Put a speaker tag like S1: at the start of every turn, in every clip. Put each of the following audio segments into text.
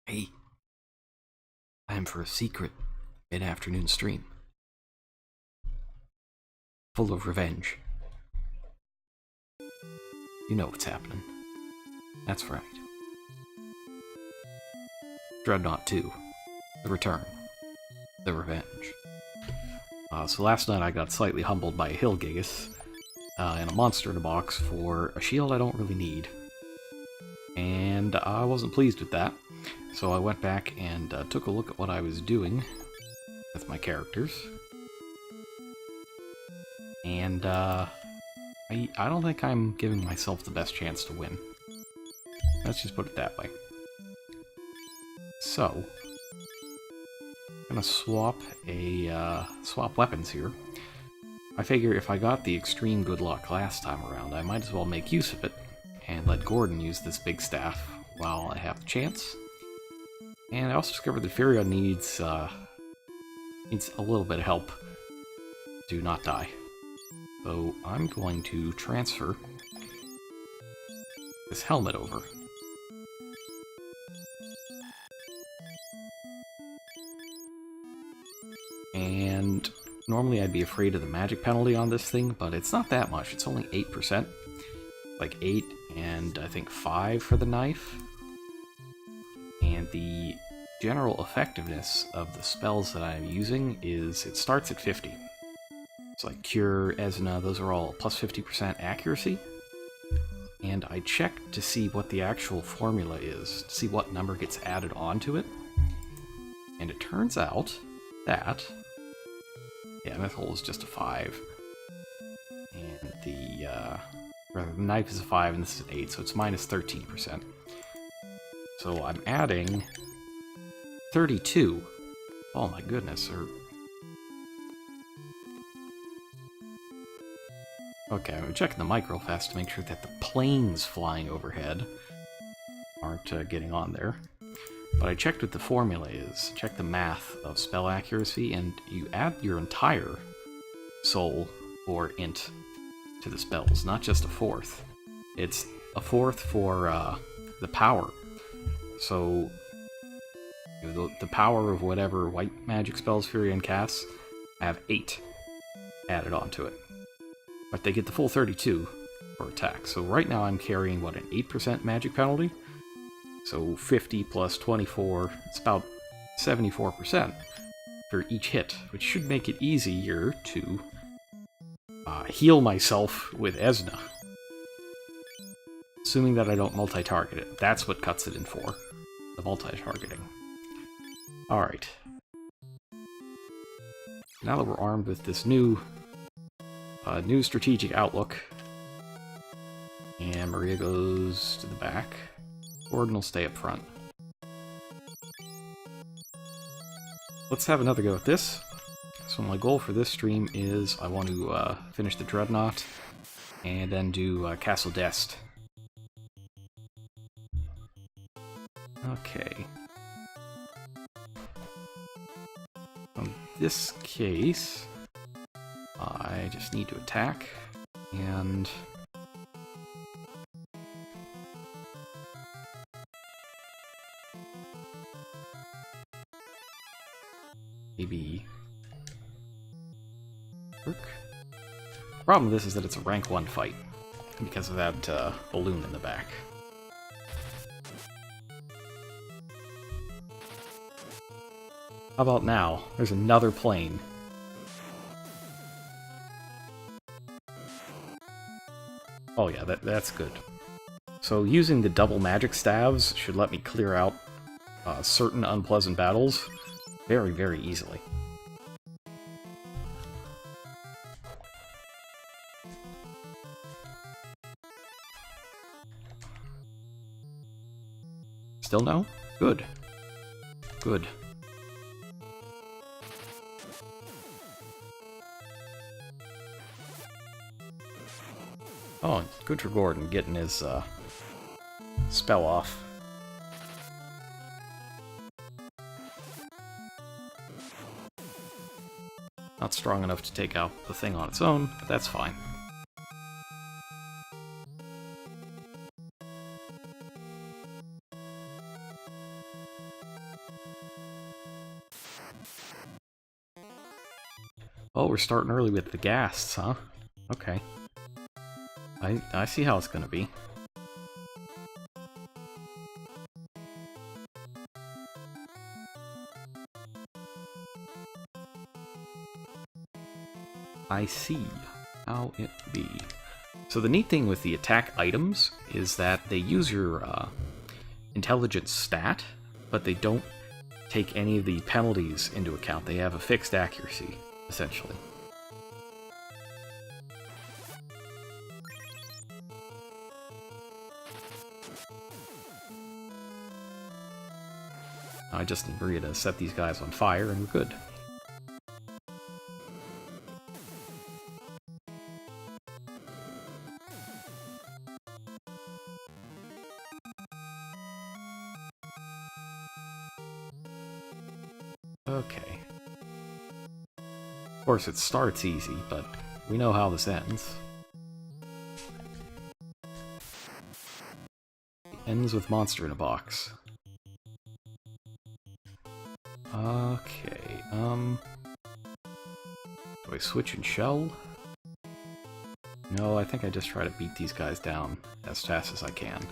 S1: Hey, time for a secret mid-afternoon stream. Full of revenge. You know what's happening. That's right. Dreadnought 2. The Return. The Revenge. So last night I got slightly humbled by a Hill Gigas and a monster in a box for a shield I don't really need. And I wasn't pleased with that. So I went back and took a look at what I was doing with my characters. And I don't think I'm giving myself the best chance to win. Let's just put it that way. So, I'm gonna swap weapons here. I figure if I got the extreme good luck last time around, I might as well make use of it and let Gordon use this big staff while I have the chance. And I also discovered that Furion needs a little bit of help to not die. So I'm going to transfer this helmet over. And normally I'd be afraid of the magic penalty on this thing, but it's not that much. It's only 8%. Like 8 and I think 5 for the knife. And the general effectiveness of the spells that I'm using is, it starts at 50. It's like Cure, Esna, those are all plus 50% accuracy. And I checked to see what the actual formula is, to see what number gets added onto it. And it turns out that, yeah, Mythol is just a 5. And the knife is a 5 and this is an 8, so it's minus 13%. So I'm adding 32. Oh my goodness, Okay, I'm checking the mic real fast to make sure that the planes flying overhead aren't getting on there. But I checked what the formula is, checked the math of spell accuracy, and you add your entire soul or int to the spells, not just a fourth. It's a fourth for the power. So the power of whatever white magic spells Furion casts, I have 8 added onto it. But they get the full 32 for attack. So right now I'm carrying, what, an 8% magic penalty? So 50 plus 24, it's about 74% for each hit, which should make it easier to heal myself with Esna. Assuming that I don't multi-target it. That's what cuts it in 4. The multi-targeting. Alright. Now that we're armed with this new strategic outlook, and Maria goes to the back, Gordon will stay up front. Let's have another go at this. So my goal for this stream is I want to finish the Dreadnought and then do Castle Dest. Okay. In this case, I just need to attack, and maybe work. The problem with this is that it's a rank 1 fight, because of that balloon in the back. How about now? There's another plane. Oh yeah, that's good. So using the double magic staves should let me clear out certain unpleasant battles very, very easily. Still no? Good. Good. Oh, good for Gordon getting his spell off. Not strong enough to take out the thing on its own, but that's fine. Oh, we're starting early with the ghasts, huh? Okay. I see how it's gonna be. I see how it be. So the neat thing with the attack items is that they use your intelligence stat, but they don't take any of the penalties into account. They have a fixed accuracy, essentially. I just agree to set these guys on fire and we're good. Okay. Of course, it starts easy, but we know how this ends. It ends with monster in a box. Okay, do I switch and shell? No, I think I just try to beat these guys down as fast as I can.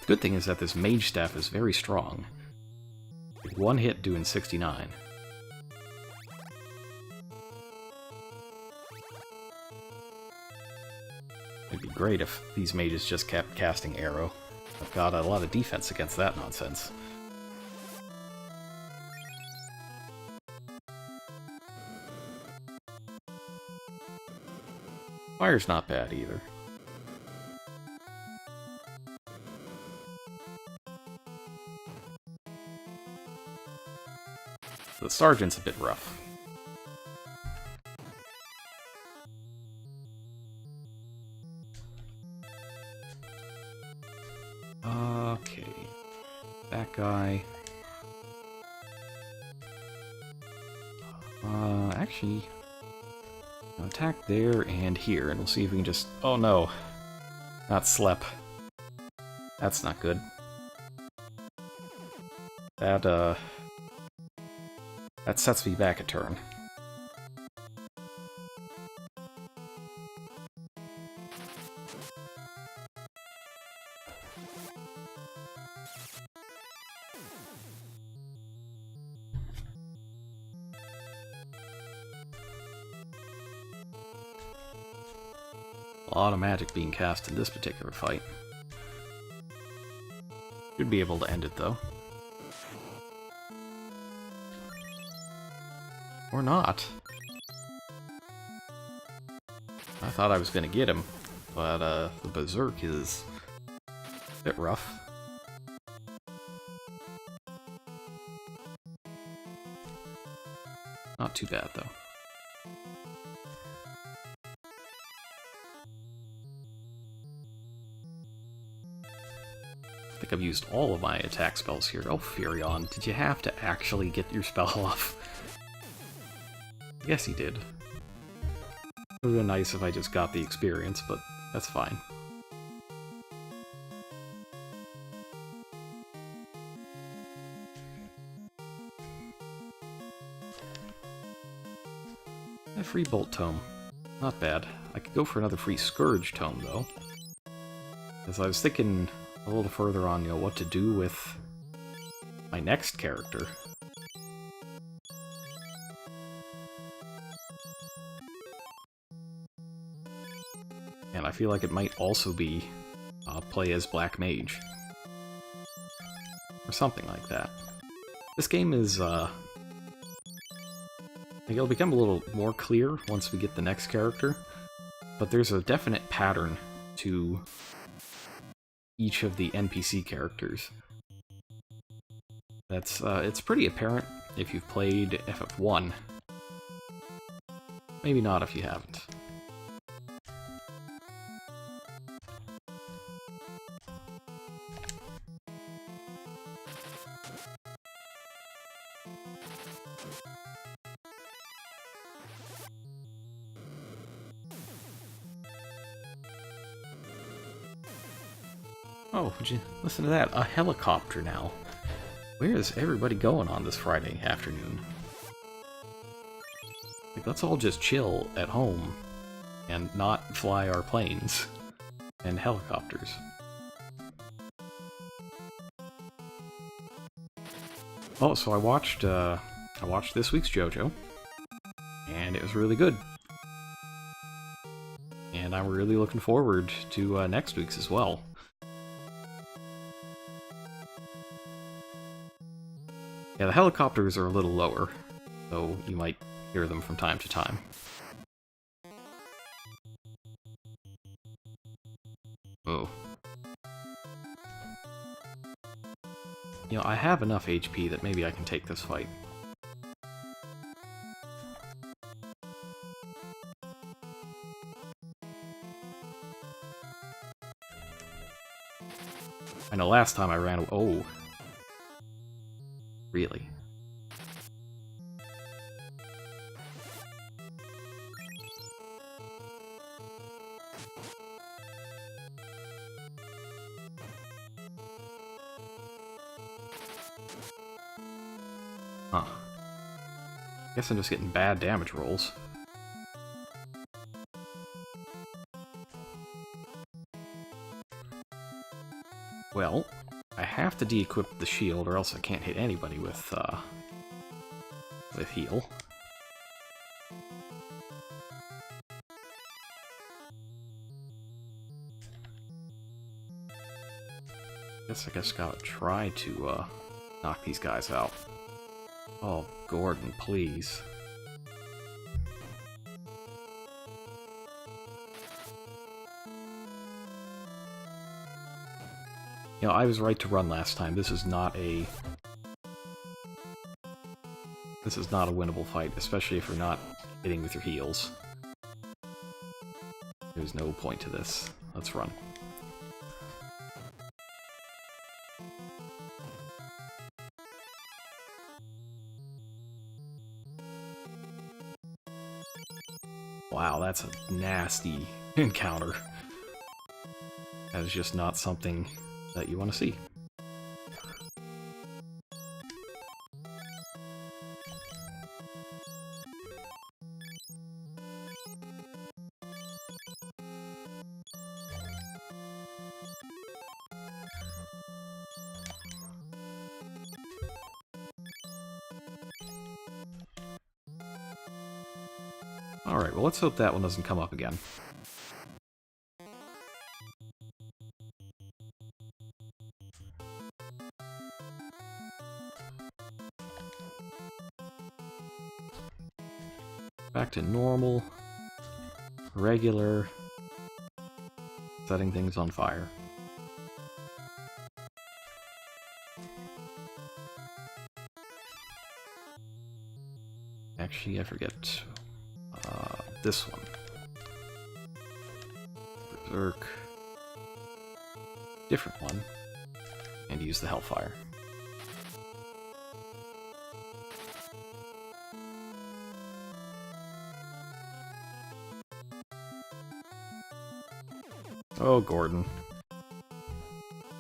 S1: The good thing is that this mage staff is very strong. One hit doing 69. It'd be great if these mages just kept casting arrow. I've got a lot of defense against that nonsense. Fire's not bad either. The sergeant's a bit rough. Okay. That guy. Actually, I'll attack there and here, and we'll see if we can just... Oh no! Not slep. That's not good. That sets me back a turn. A lot of magic being cast in this particular fight. Should be able to end it, though. Or not. I thought I was going to get him, but the Berserk is a bit rough. Not too bad, though. I think I've used all of my attack spells here. Oh, Furion, did you have to actually get your spell off? Yes, he did. It would have been nice if I just got the experience, but that's fine. A free Bolt Tome. Not bad. I could go for another free Scourge Tome, though. As I was thinking a little further on, what to do with my next character. And I feel like it might also be play as Black Mage. Or something like that. This game is, I think it'll become a little more clear once we get the next character, but there's a definite pattern to each of the NPC characters. That's, it's pretty apparent if you've played FF1. Maybe not if you haven't. Oh, would you listen to that? A helicopter now. Where is everybody going on this Friday afternoon? Like, let's all just chill at home and not fly our planes and helicopters. Oh, so I watched this week's JoJo, and it was really good. And I'm really looking forward to next week's as well. Yeah, the helicopters are a little lower, so you might hear them from time to time. Oh. You know, I have enough HP that maybe I can take this fight. I know last time I ran away. Oh. Really? Huh. Guess I'm just getting bad damage rolls. Well, I have to de-equip the shield, or else I can't hit anybody with heal. Guess I just gotta try to knock these guys out. Oh, Gordon, please. You know, I was right to run last time. This is not a winnable fight, especially if you're not hitting with your heals. There's no point to this. Let's run. Wow, that's a nasty encounter. That is just not something that you want to see. Alright, well let's hope that one doesn't come up again. Back to normal, regular, setting things on fire. Actually, I forget this one. Berserk. Different one. And use the Hellfire. Oh, Gordon.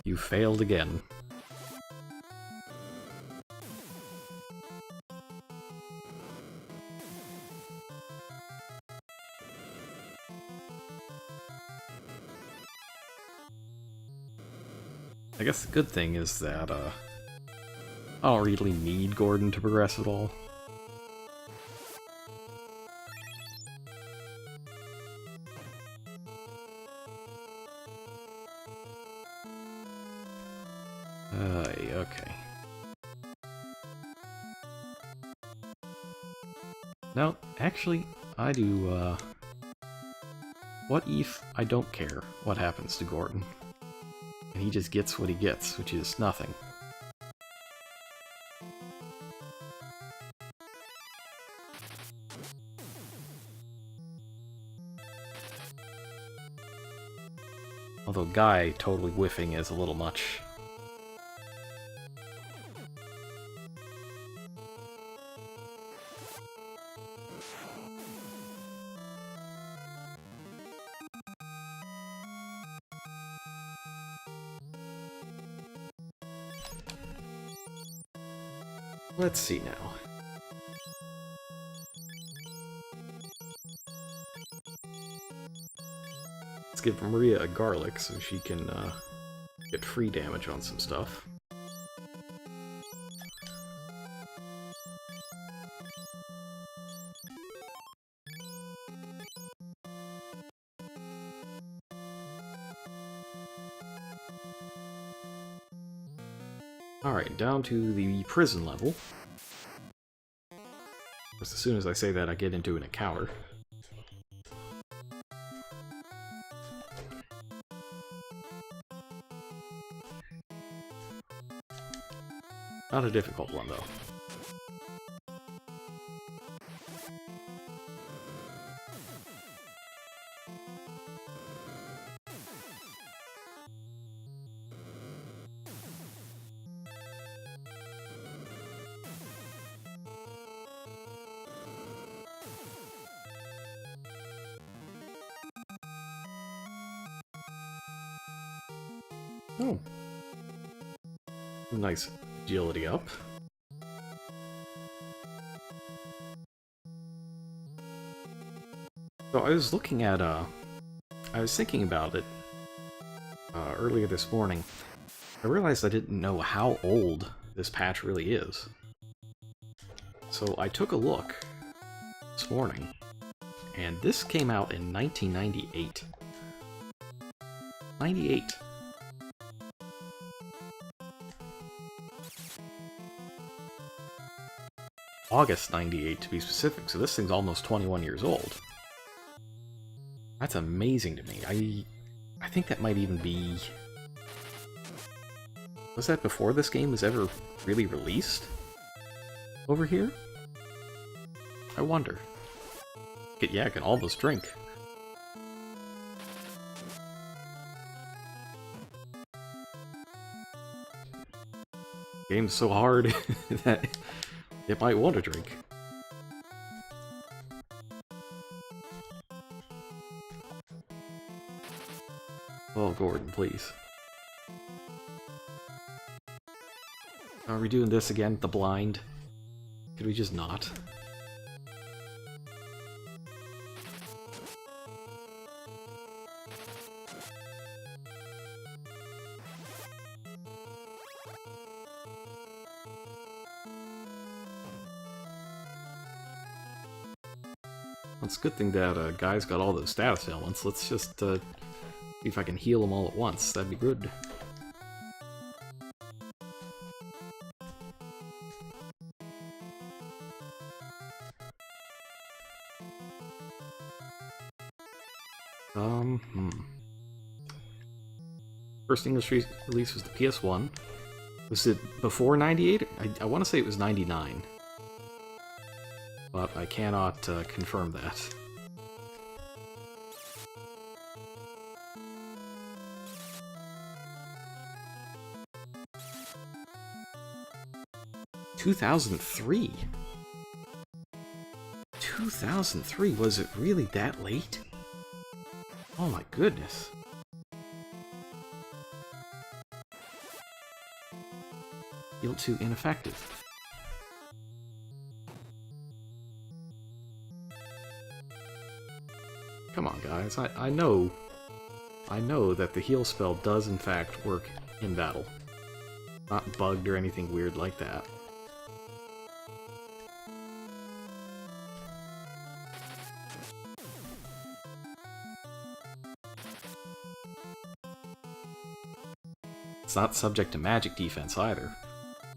S1: You failed again. I guess the good thing is that, I don't really need Gordon to progress at all. Okay. No, actually, I do, what if I don't care what happens to Gordon? And he just gets what he gets, which is nothing. Although Guy totally whiffing is a little much. Let's see now. Let's give Maria a garlic so she can get free damage on some stuff. Alright, down to the prison level. As soon as I say that, I get into an encounter. Not a difficult one, though. Oh. Nice agility up. So I was looking at, I was thinking about it earlier this morning. I realized I didn't know how old this patch really is. So I took a look this morning, and this came out in 1998. 98. August 98 to be specific, so this thing's almost 21 years old. That's amazing to me. I think that might even be... Was that before this game was ever really released? Over here? I wonder. Yeah, I can almost drink. Game's so hard that it might want to drink. Oh, Gordon, please. Are we doing this again? The blind? Could we just not? It's a good thing that Guy's got all those status elements. Let's just see if I can heal them all at once. That'd be good. First English release was the PS1. Was it before 98? I want to say it was 99. But I cannot confirm that. (2003). 2003? Was it really that late? Oh my goodness. Yield to ineffective. Come on, guys. I know that the heal spell does in fact work in battle. Not bugged or anything weird like that. It's not subject to magic defense either,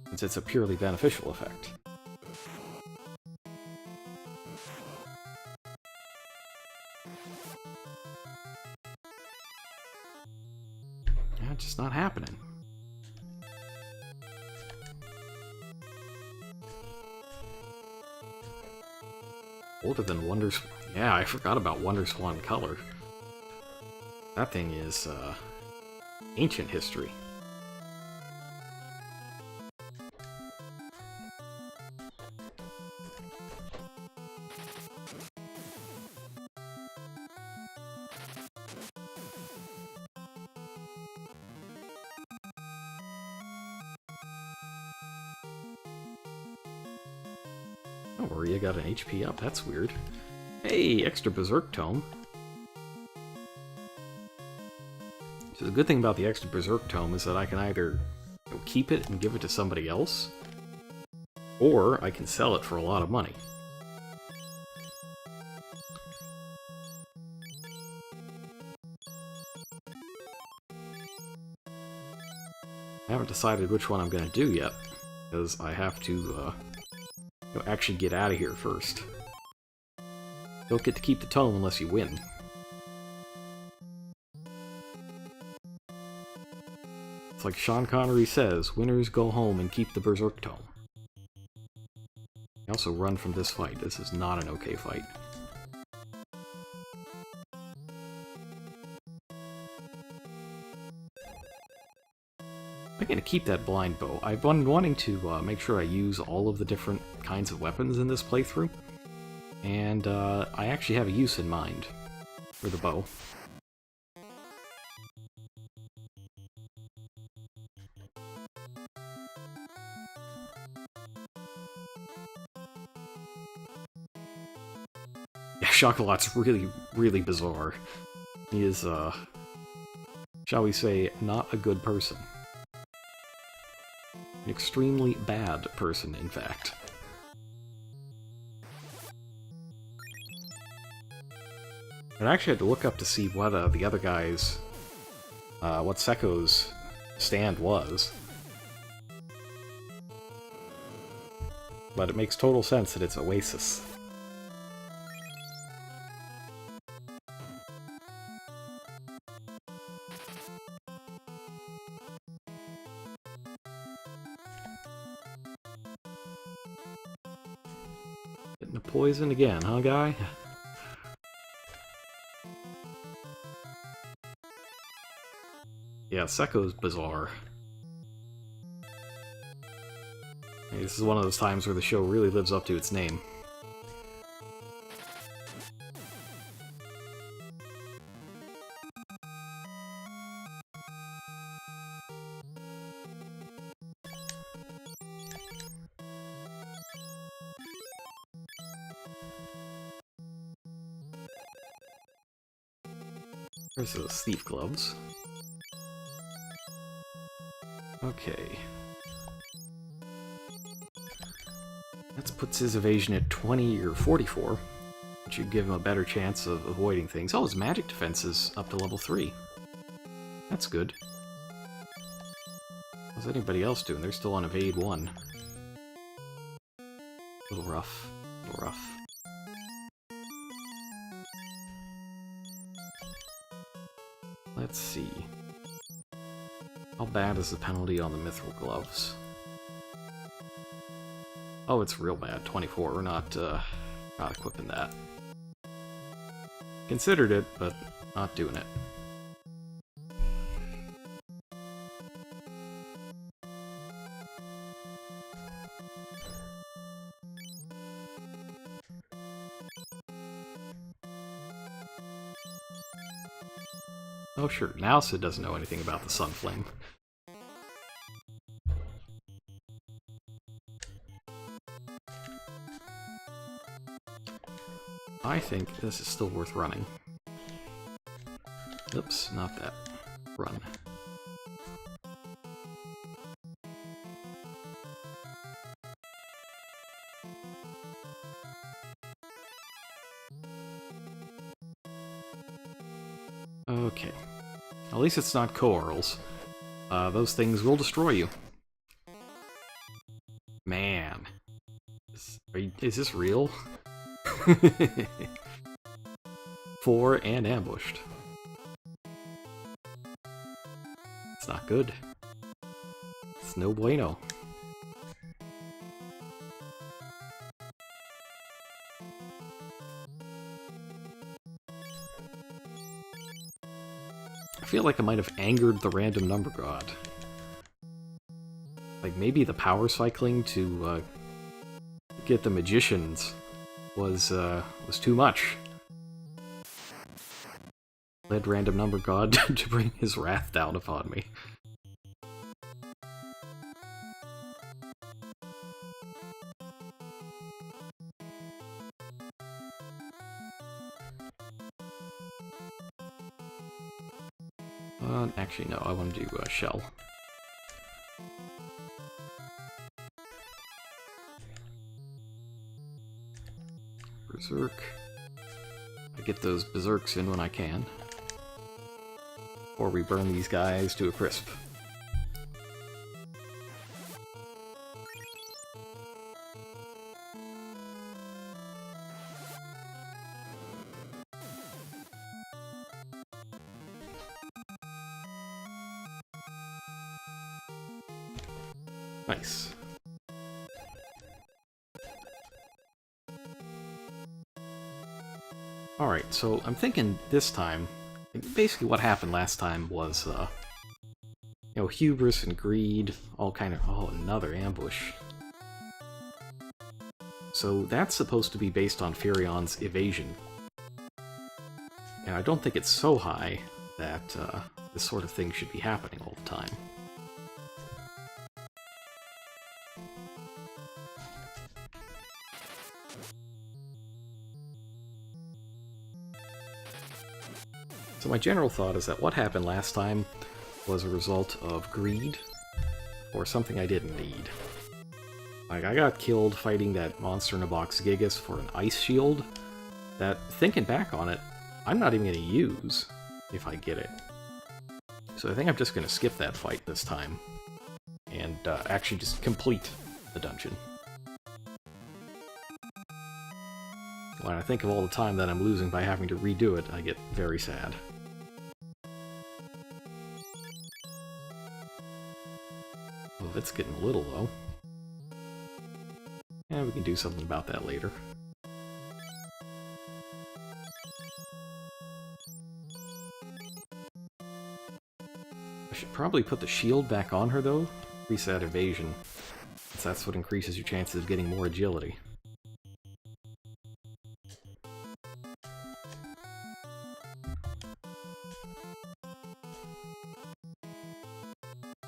S1: since it's a purely beneficial effect. Yeah, it's just not happening. Older than Wonders... Yeah, I forgot about Wonderswan Color. That thing is, ancient history. Don't worry, I got an HP up. That's weird. Hey, extra Berserk Tome. So the good thing about the extra Berserk Tome is that I can either keep it and give it to somebody else, or I can sell it for a lot of money. I haven't decided which one I'm going to do yet, because I have to actually get out of here first. Don't get to keep the tome unless you win. It's like Sean Connery says, winners go home and keep the Berserk Tome. I also run from this fight. This is not an okay fight. I'm going to keep that blind bow. I've been wanting to make sure I use all of the different kinds of weapons in this playthrough, and I actually have a use in mind for the bow. Yeah, Chocolatte's really bizarre. He is, shall we say, not a good person. An extremely bad person, in fact. I actually had to look up to see what the other guy's, what Sekko's stand was. But it makes total sense that it's Oasis. Getting the poison again, huh, guy? Yeah, Sekko's bizarre. Hey, this is one of those times where the show really lives up to its name. There's those thief gloves. Okay. That puts his evasion at 20 or 44, which should give him a better chance of avoiding things. Oh, his magic defense is up to level 3. That's good. How's anybody else doing? They're still on evade 1. A little rough. A little rough. Let's see. How bad is the penalty on the mithril gloves? Oh, it's real bad. 24. We're not equipping that. Considered it, but not doing it. Oh sure, now Sid doesn't know anything about the Sunflame. I think this is still worth running. Oops, not that. Run. Okay. At least it's not Coeurls. Those things will destroy you. Man. Is this real? 4 and ambushed. It's not good. It's no bueno. I feel like I might have angered the random number god. Like maybe the power cycling to get the magicians was too much. Led random number god to bring his wrath down upon me. Actually, no, I want to do Shell. Berserk. I get those berserks in when I can. Or we burn these guys to a crisp. Nice. Alright, so I'm thinking this time, basically what happened last time was, you know, hubris and greed, all kind of... Oh, another ambush. So that's supposed to be based on Furion's evasion. And I don't think it's so high that this sort of thing should be happening all the time. So my general thought is that what happened last time was a result of greed, or something I didn't need. Like, I got killed fighting that monster in a box Gigas for an ice shield that, thinking back on it, I'm not even going to use if I get it. So I think I'm just going to skip that fight this time, and actually just complete the dungeon. When I think of all the time that I'm losing by having to redo it, I get very sad. Well, it's getting a little low. Yeah, we can do something about that later. I should probably put the shield back on her, though. Reset evasion, since that's what increases your chances of getting more agility.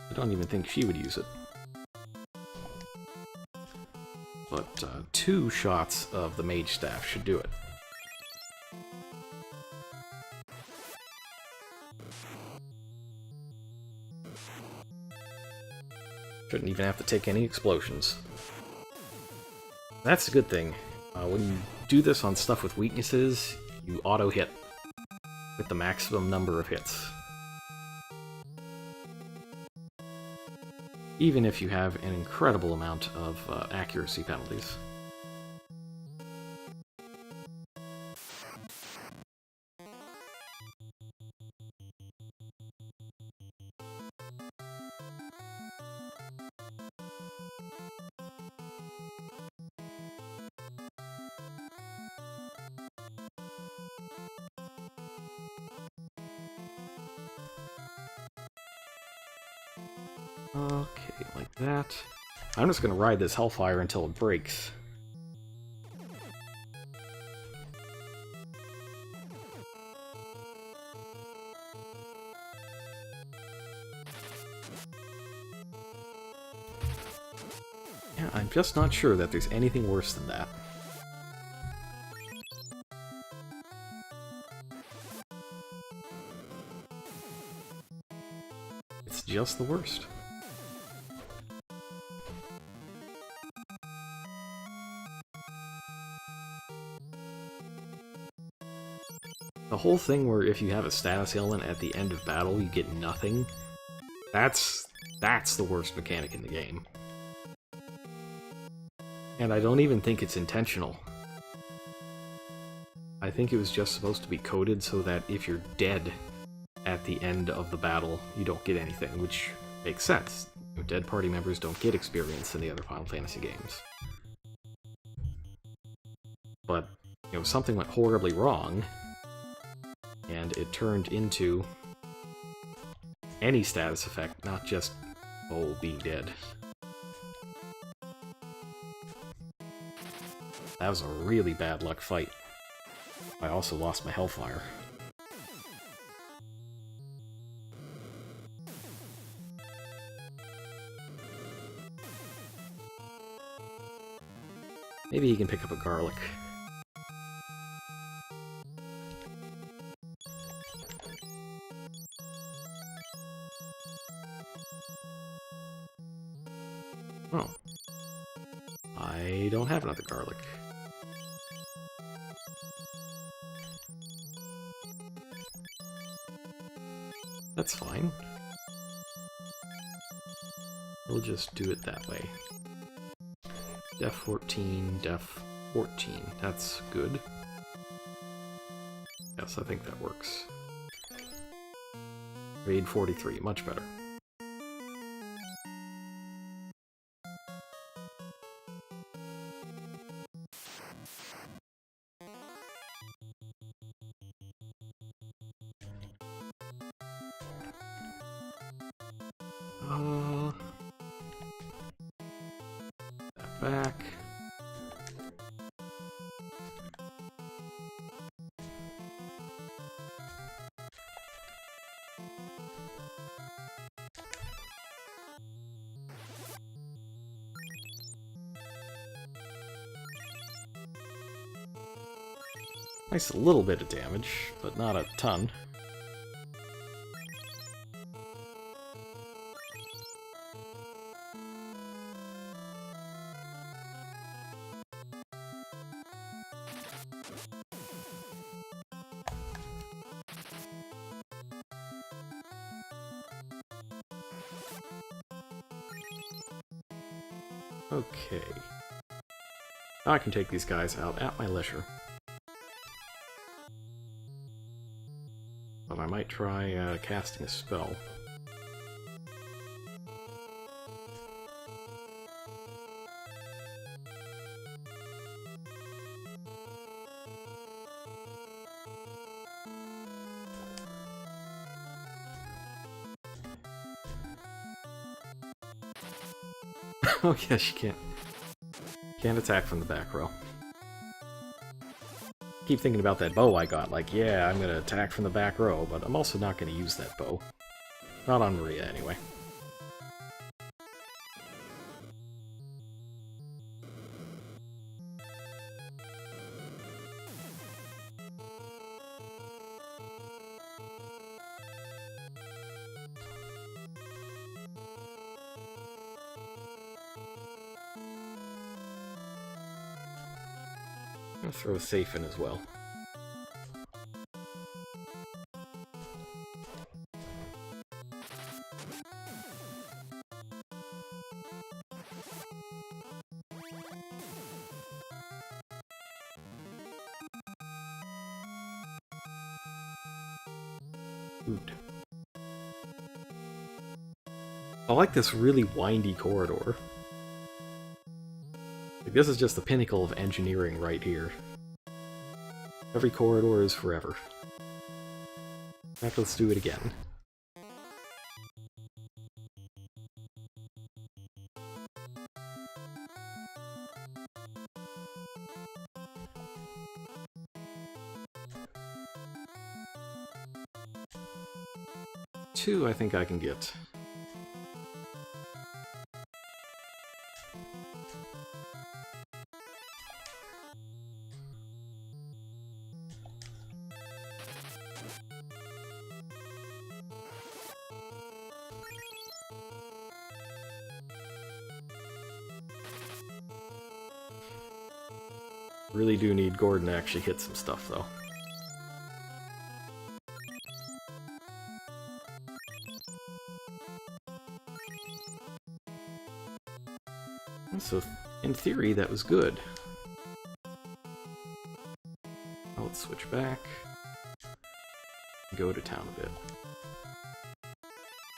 S1: I don't even think she would use it. But 2 shots of the Mage Staff should do it. Shouldn't even have to take any explosions. That's a good thing. When you do this on stuff with weaknesses, you auto-hit with the maximum number of hits. Even if you have an incredible amount of accuracy penalties. Okay, like that. I'm just gonna ride this Hellfire until it breaks. Yeah, I'm just not sure that there's anything worse than that. It's just the worst. The whole thing where if you have a status ailment at the end of battle, you get nothing, that's the worst mechanic in the game. And I don't even think it's intentional. I think it was just supposed to be coded so that if you're dead at the end of the battle, you don't get anything, which makes sense. You know, dead party members don't get experience in the other Final Fantasy games. But, you know, something went horribly wrong, and it turned into any status effect, not just, oh, being dead. That was a really bad luck fight. I also lost my Hellfire. Maybe he can pick up a garlic. Oh. I don't have another garlic. That's fine. We'll just do it that way. Def 14, Def 14. That's good. Yes, I think that works. Raid 43, much better. That back. Nice little bit of damage, but not a ton. Okay. Now I can take these guys out at my leisure. But I might try casting a spell. Oh yes, you can't. Can't attack from the back row. Keep thinking about that bow I got, like, yeah, I'm gonna attack from the back row, but I'm also not gonna use that bow. Not on Maria, anyway. I'll throw a safe in as well. Food. I like this really windy corridor. Like, this is just the pinnacle of engineering right here. Every corridor is forever. In fact, let's do it again. Two, I think I can get. Really do need Gordon to actually hit some stuff, though. So, in theory, that was good. Now let's switch back. Go to town a bit.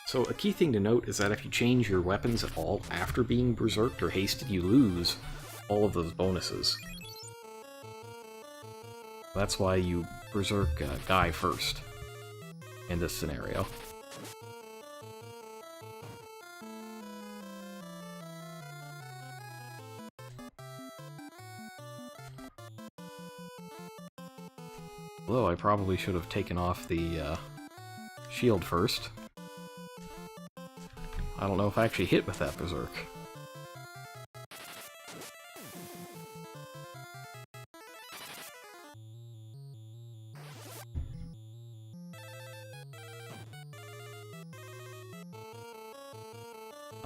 S1: So, a key thing to note is that if you change your weapons at all after being berserked or hasted, you lose all of those bonuses. That's why you berserk Guy first in this scenario. Although I probably should have taken off the shield first. I don't know if I actually hit with that berserk.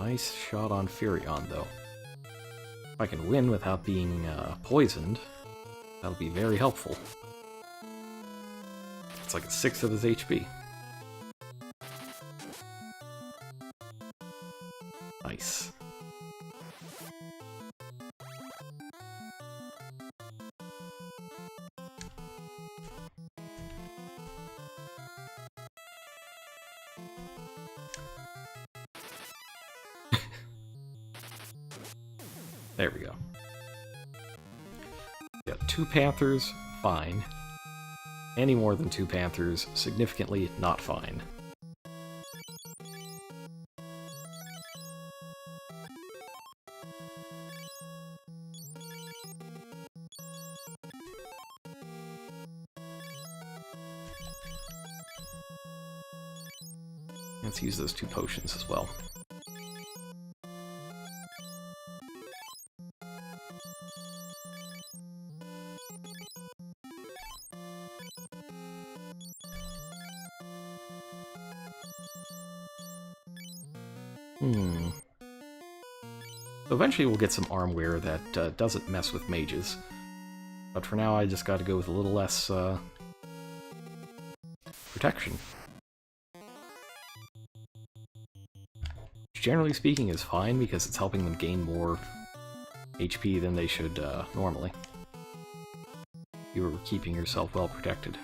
S1: Nice shot on Furion, though. If I can win without being poisoned, that'll be very helpful. It's like a sixth of his HP. Nice. There we go. Got 2 Panthers, fine. Any more than 2 Panthers, significantly not fine. Let's use those 2 potions as well. So eventually we'll get some armware that doesn't mess with mages. But for now I just gotta go with a little less protection. Which generally speaking is fine because it's helping them gain more HP than they should normally. You were keeping yourself well protected.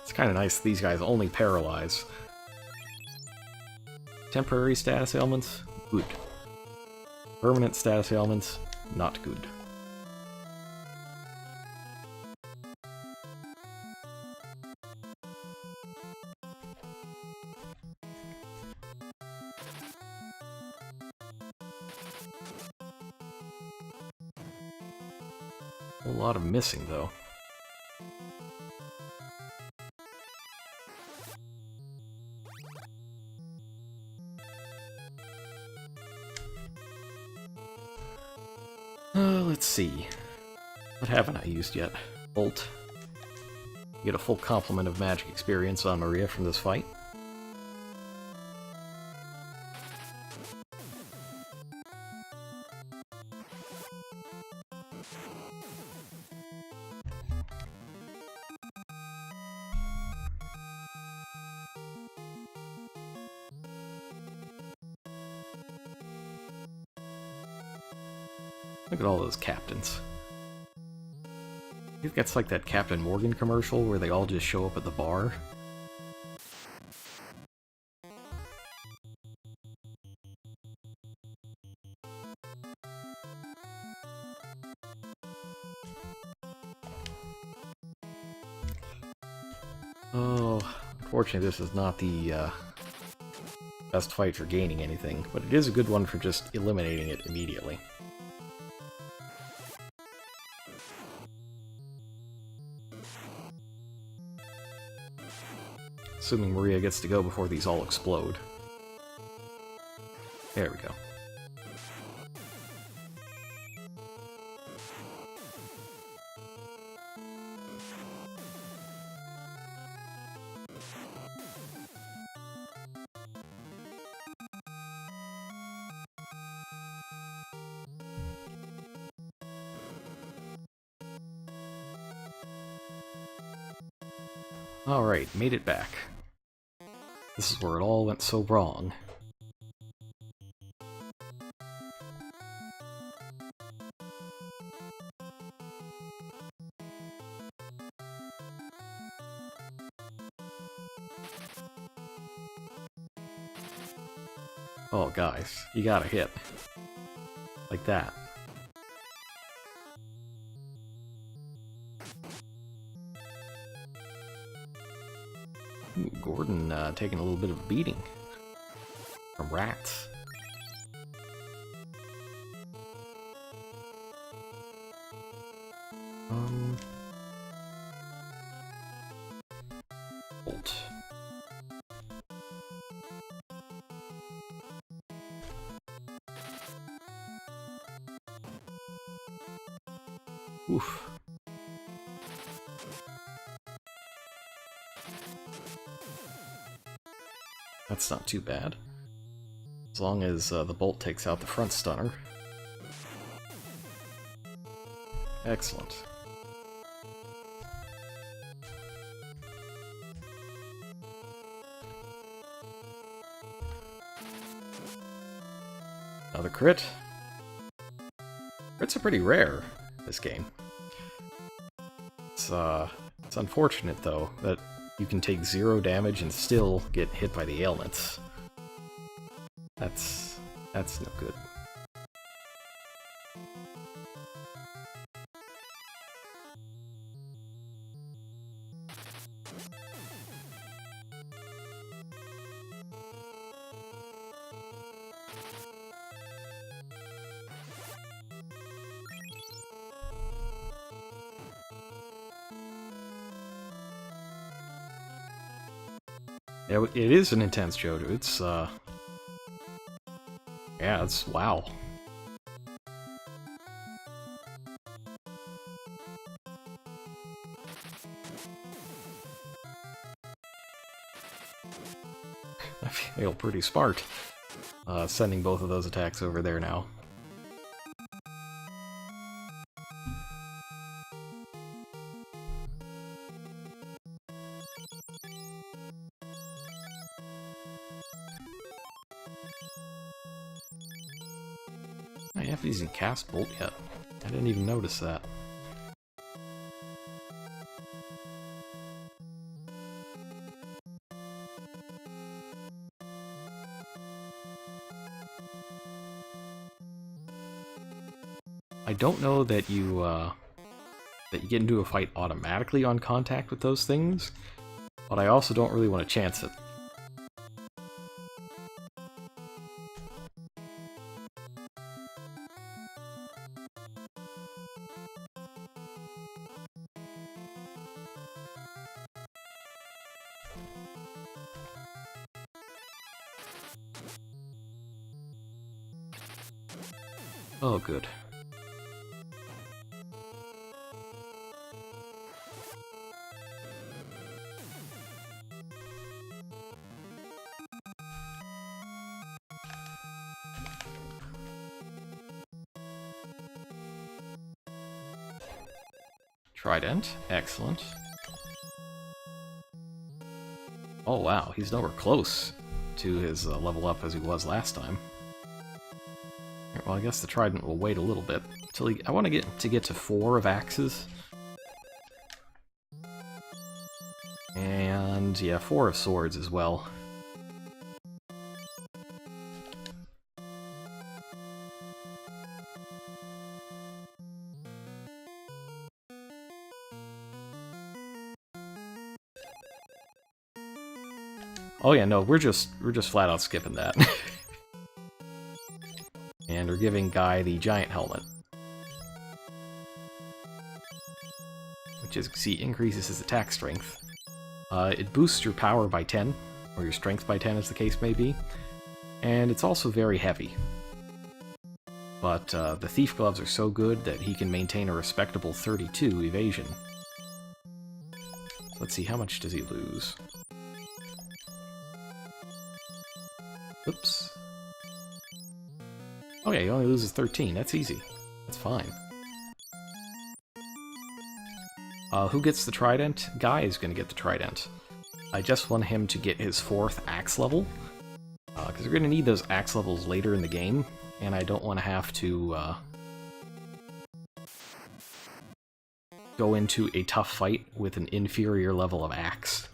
S1: It's kind of nice these guys only paralyze. Temporary status ailments, good. Permanent status ailments, not good. A lot of missing, though. Let's see. What haven't I used yet? Bolt. Get a full complement of magic experience on Maria from this fight. Look at all those captains. I think that's like that Captain Morgan commercial where they all just show up at the bar. Oh, unfortunately this is not the best fight for gaining anything, but it is a good one for just eliminating it immediately. Assuming Maria gets to go before these all explode. There we go. Alright, made it back. This is where it all went so wrong. Oh, guys, you gotta hit. Like that. Ooh, Gordon taking a little bit of a beating from rats. Bolt. Oof. That's not too bad. As long as the bolt takes out the front stunner. Excellent. Another crit. Crits are pretty rare, this game. It's unfortunate, though, that you can take 0 damage and still get hit by the ailments. That's no good. Yeah, it is an intense JoJo. It's, yeah, it's wow. I feel pretty smart, sending both of those attacks over there now. I haven't even cast Bolt yet. I didn't even notice that. I don't know that you get into a fight automatically on contact with those things, but I also don't really want to chance it. Oh, good. Trident, excellent. Oh wow, he's nowhere close to his level up as he was last time. Well, I guess the Trident will wait a little bit until I want to get to 4 of axes. And yeah, 4 of swords as well. Oh yeah, no, we're just flat out skipping that. And we're giving Guy the giant helmet. Which, as you can see, increases his attack strength. It boosts your power by 10, or your strength by 10 as the case may be. And it's also very heavy. But the Thief Gloves are so good that he can maintain a respectable 32 evasion. Let's see, how much does he lose? Oops. Oh yeah, he only loses 13. That's easy. That's fine. Who gets the Trident? Guy is going to get the Trident. I just want him to get his 4th axe level, because we're going to need those axe levels later in the game, and I don't want to have to go into a tough fight with an inferior level of axe.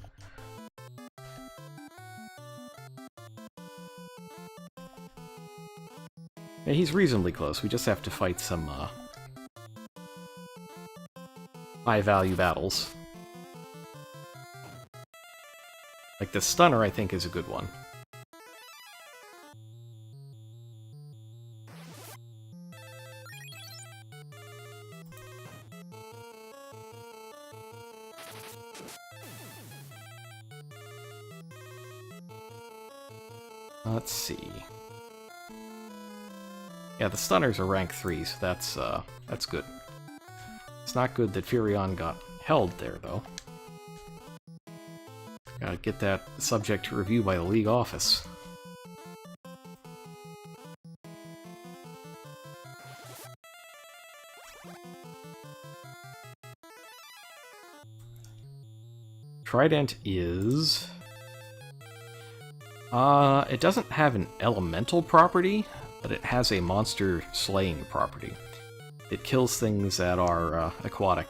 S1: Yeah, he's reasonably close. We just have to fight some high-value battles. Like the Stunner, I think, is a good one. Let's see. Yeah, the Stunners are rank 3, so that's good. It's not good that Furion got held there, though. Gotta get that subject to review by the League office. Trident is... it doesn't have an elemental property, but it has a monster slaying property. It kills things that are aquatic.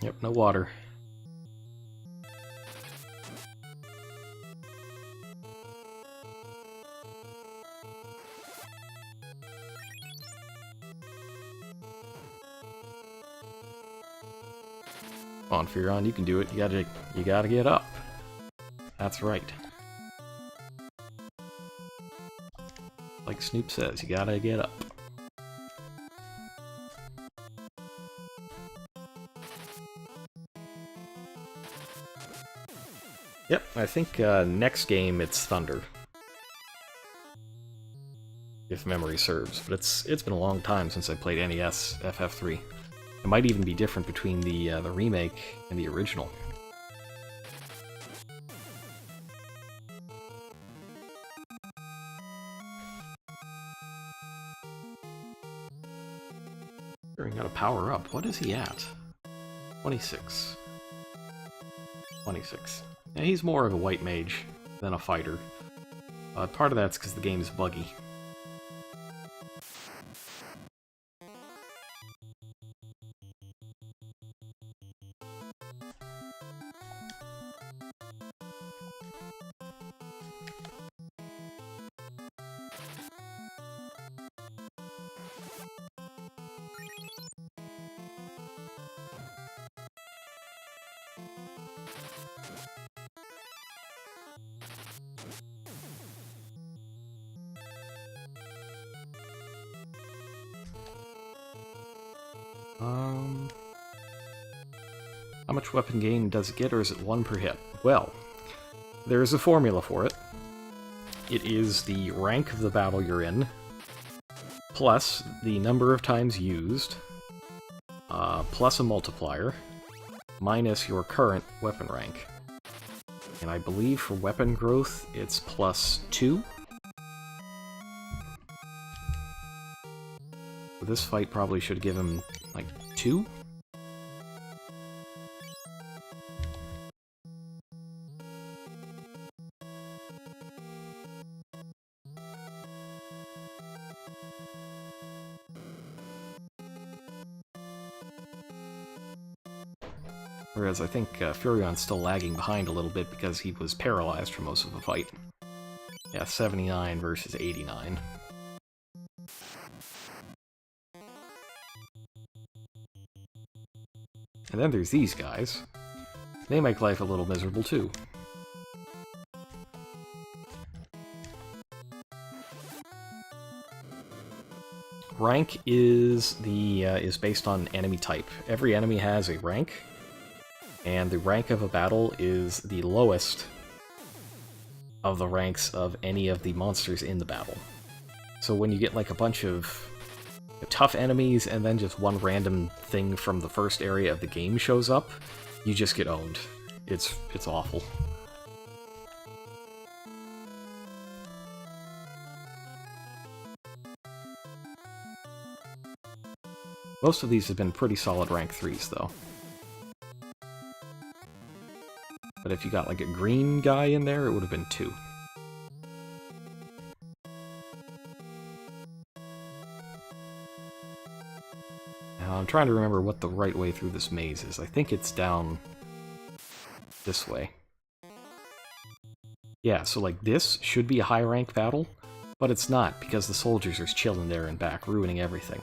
S1: Yep, no water. Come on, Furion, you can do it. You gotta get up. That's right. Like Snoop says, you gotta get up. Yep, I think next game it's Thunder. If memory serves, but it's been a long time since I played NES FF3. It might even be different between the remake and the original. He got a power up. What is he at? 26. 26. Yeah, he's more of a white mage than a fighter. Part of that's because the game is buggy. How much weapon gain does it get, or is it 1 per hit? Well, there is a formula for it. It is the rank of the battle you're in, plus the number of times used, plus a multiplier, minus your current weapon rank. And I believe for weapon growth, it's +2. So this fight probably should give him, like, 2? Whereas I think Furion's still lagging behind a little bit because he was paralyzed for most of the fight. Yeah, 79 versus 89. And then there's these guys. They make life a little miserable too. Rank is based on enemy type. Every enemy has a rank, and the rank of a battle is the lowest of the ranks of any of the monsters in the battle. So when you get like a bunch of tough enemies and then just one random thing from the first area of the game shows up, you just get owned. It's awful. Most of these have been pretty solid rank 3s, though. But if you got like a green guy in there, it would have been 2. Now, I'm trying to remember what the right way through this maze is. I think it's down this way. Yeah, so like this should be a high rank battle, but it's not because the soldiers are chilling there and back, ruining everything.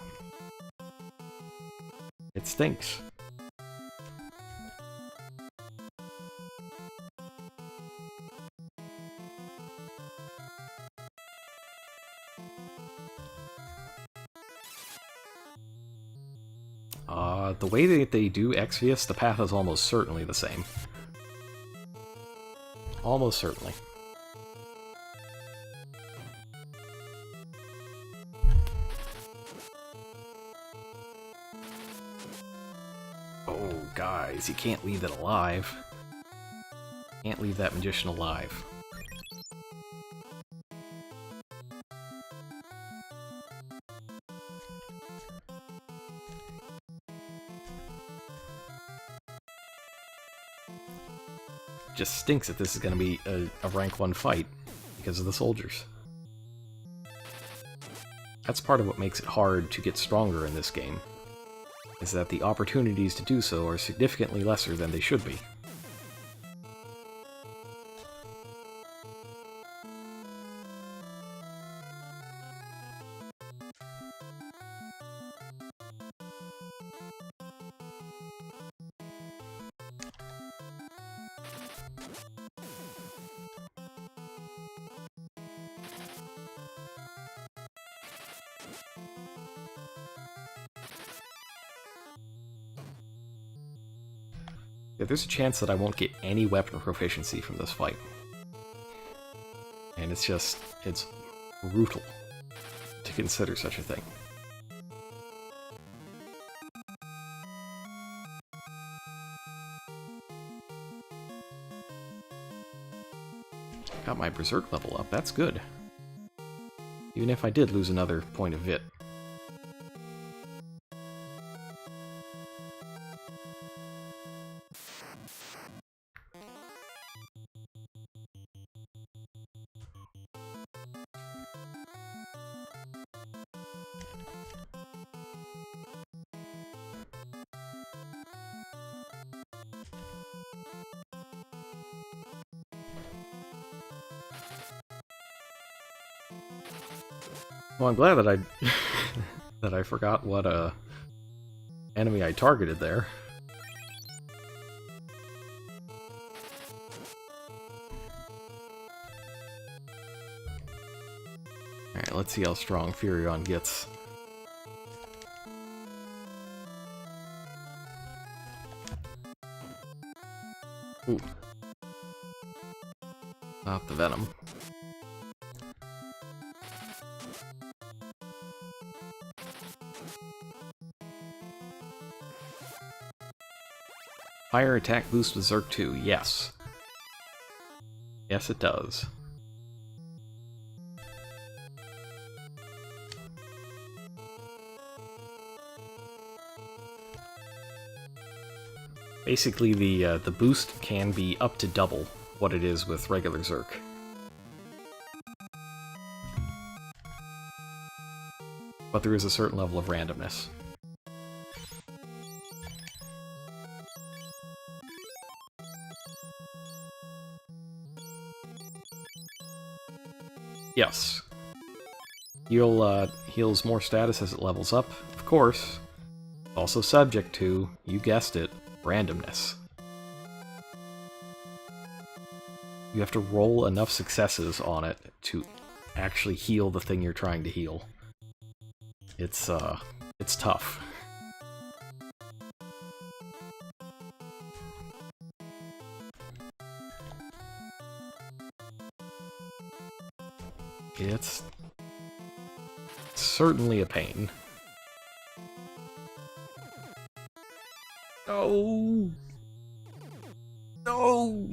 S1: It stinks. The way that they do Exvius, the path is almost certainly the same. Almost certainly. Oh, guys, you can't leave it alive. Can't leave that magician alive. Just stinks that this is going to be a rank 1 fight because of the soldiers. That's part of what makes it hard to get stronger in this game, is that the opportunities to do so are significantly lesser than they should be. Yeah, there's a chance that I won't get any weapon proficiency from this fight. And it's brutal to consider such a thing. Got my Berserk level up, that's good. Even if I did lose another point of Vit. Well, I'm glad that I that I forgot what enemy I targeted there. Alright, let's see how strong Furion gets. Ooh. Not the Venom. Fire attack boost Berserk 2, yes. Yes, it does. Basically, the boost can be up to double what it is with regular Zerk. But there is a certain level of randomness. Yes. Heals more status as it levels up, of course. Also subject to, you guessed it, randomness. You have to roll enough successes on it to actually heal the thing you're trying to heal. It's tough. It's certainly a pain. No! No!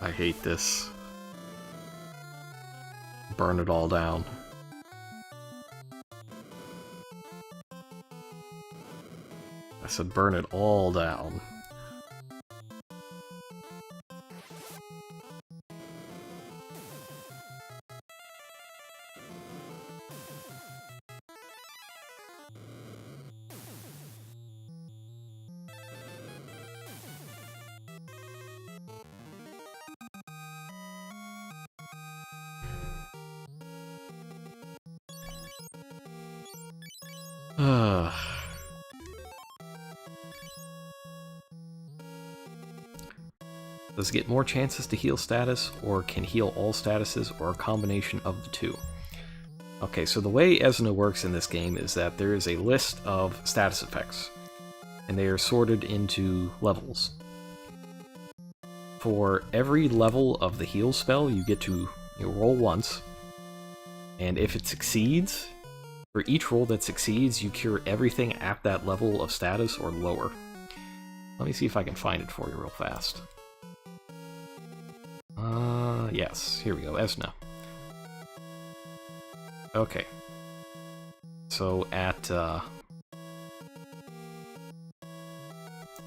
S1: I hate this. Burn it all down. I said burn it all down. Does it get more chances to heal status, or can heal all statuses, or a combination of the two? Okay, so the way Esna works in this game is that there is a list of status effects, and they are sorted into levels. For every level of the heal spell, you get to roll once, and if it succeeds, for each roll that succeeds, you cure everything at that level of status or lower. Let me see if I can find it for you real fast. Yes, here we go, Esna. Okay. So at,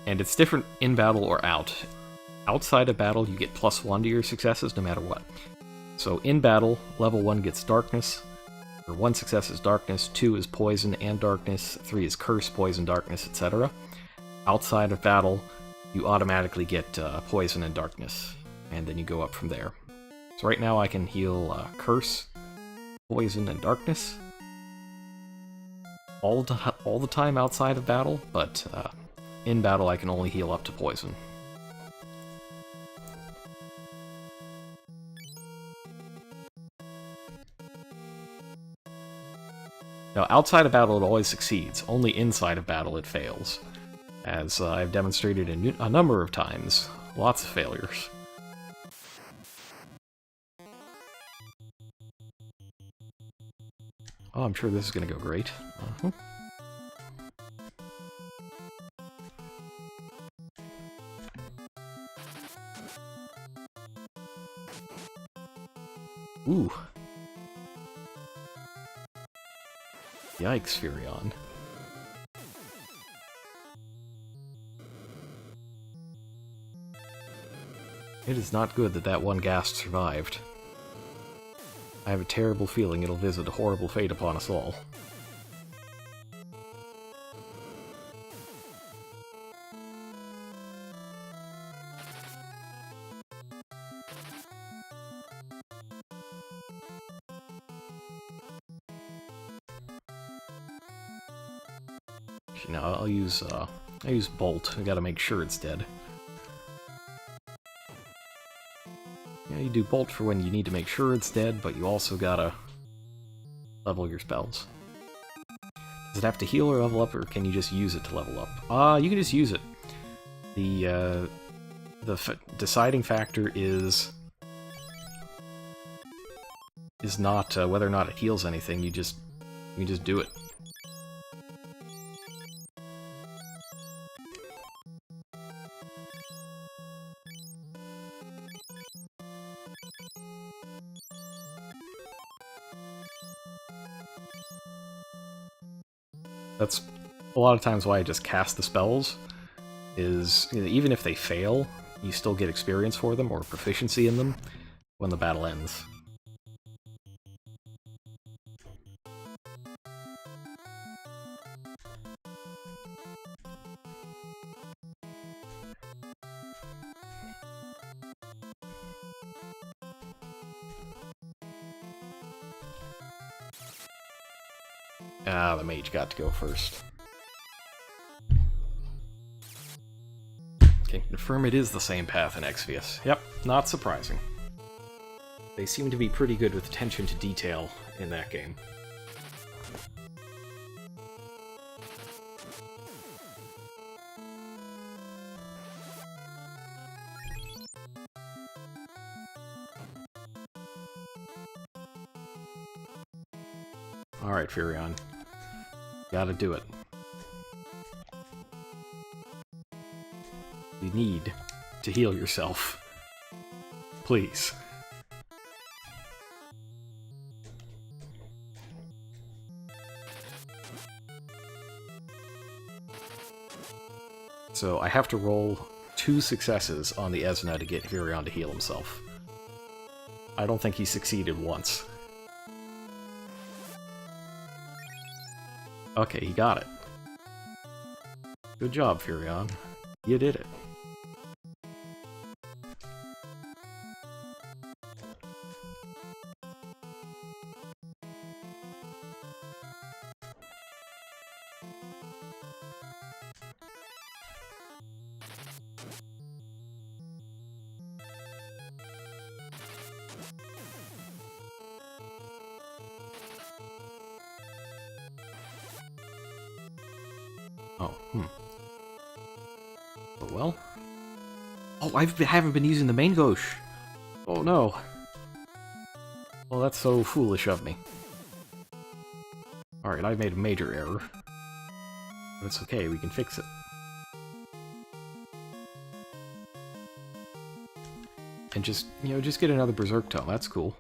S1: and it's different in battle or out. Outside of battle, you get +1 to your successes no matter what. So in battle, level 1 gets darkness, or 1 success is darkness, 2 is poison and darkness, 3 is curse, poison, darkness, etc. Outside of battle, you automatically get poison and darkness, and then you go up from there. So right now I can heal curse, poison, and darkness all the time outside of battle, but in battle I can only heal up to poison. Now, outside of battle it always succeeds, only inside of battle it fails, as I've demonstrated a number of times. Lots of failures. Oh, I'm sure this is going to go great. Ooh. Yikes, Furion. It is not good that that one ghast survived. I have a terrible feeling it'll visit a horrible fate upon us all. Now I'll use Bolt. I gotta make sure it's dead. Yeah, you do Bolt for when you need to make sure it's dead, but you also gotta level your spells. Does it have to heal or level up, or can you just use it to level up? You can just use it. The deciding factor is not whether or not it heals anything. You can just do it. That's a lot of times why I just cast the spells, is even if they fail, you still get experience for them, or proficiency in them, when the battle ends. Ah, the mage got to go first. Can confirm it is the same path in Exvius. Yep, not surprising. They seem to be pretty good with attention to detail in that game. Alright, Furion. Gotta do it. You need to heal yourself. Please. So I have to roll 2 successes on the Esna to get Furion to heal himself. I don't think he succeeded once. Okay, he got it. Good job, Furion. You did it. Oh, Oh well. Oh, I haven't been using the main gauche! Oh no! Well, that's so foolish of me. Alright, I made a major error. But it's okay, we can fix it. And just, you know, just get another Berserk Tome, that's cool.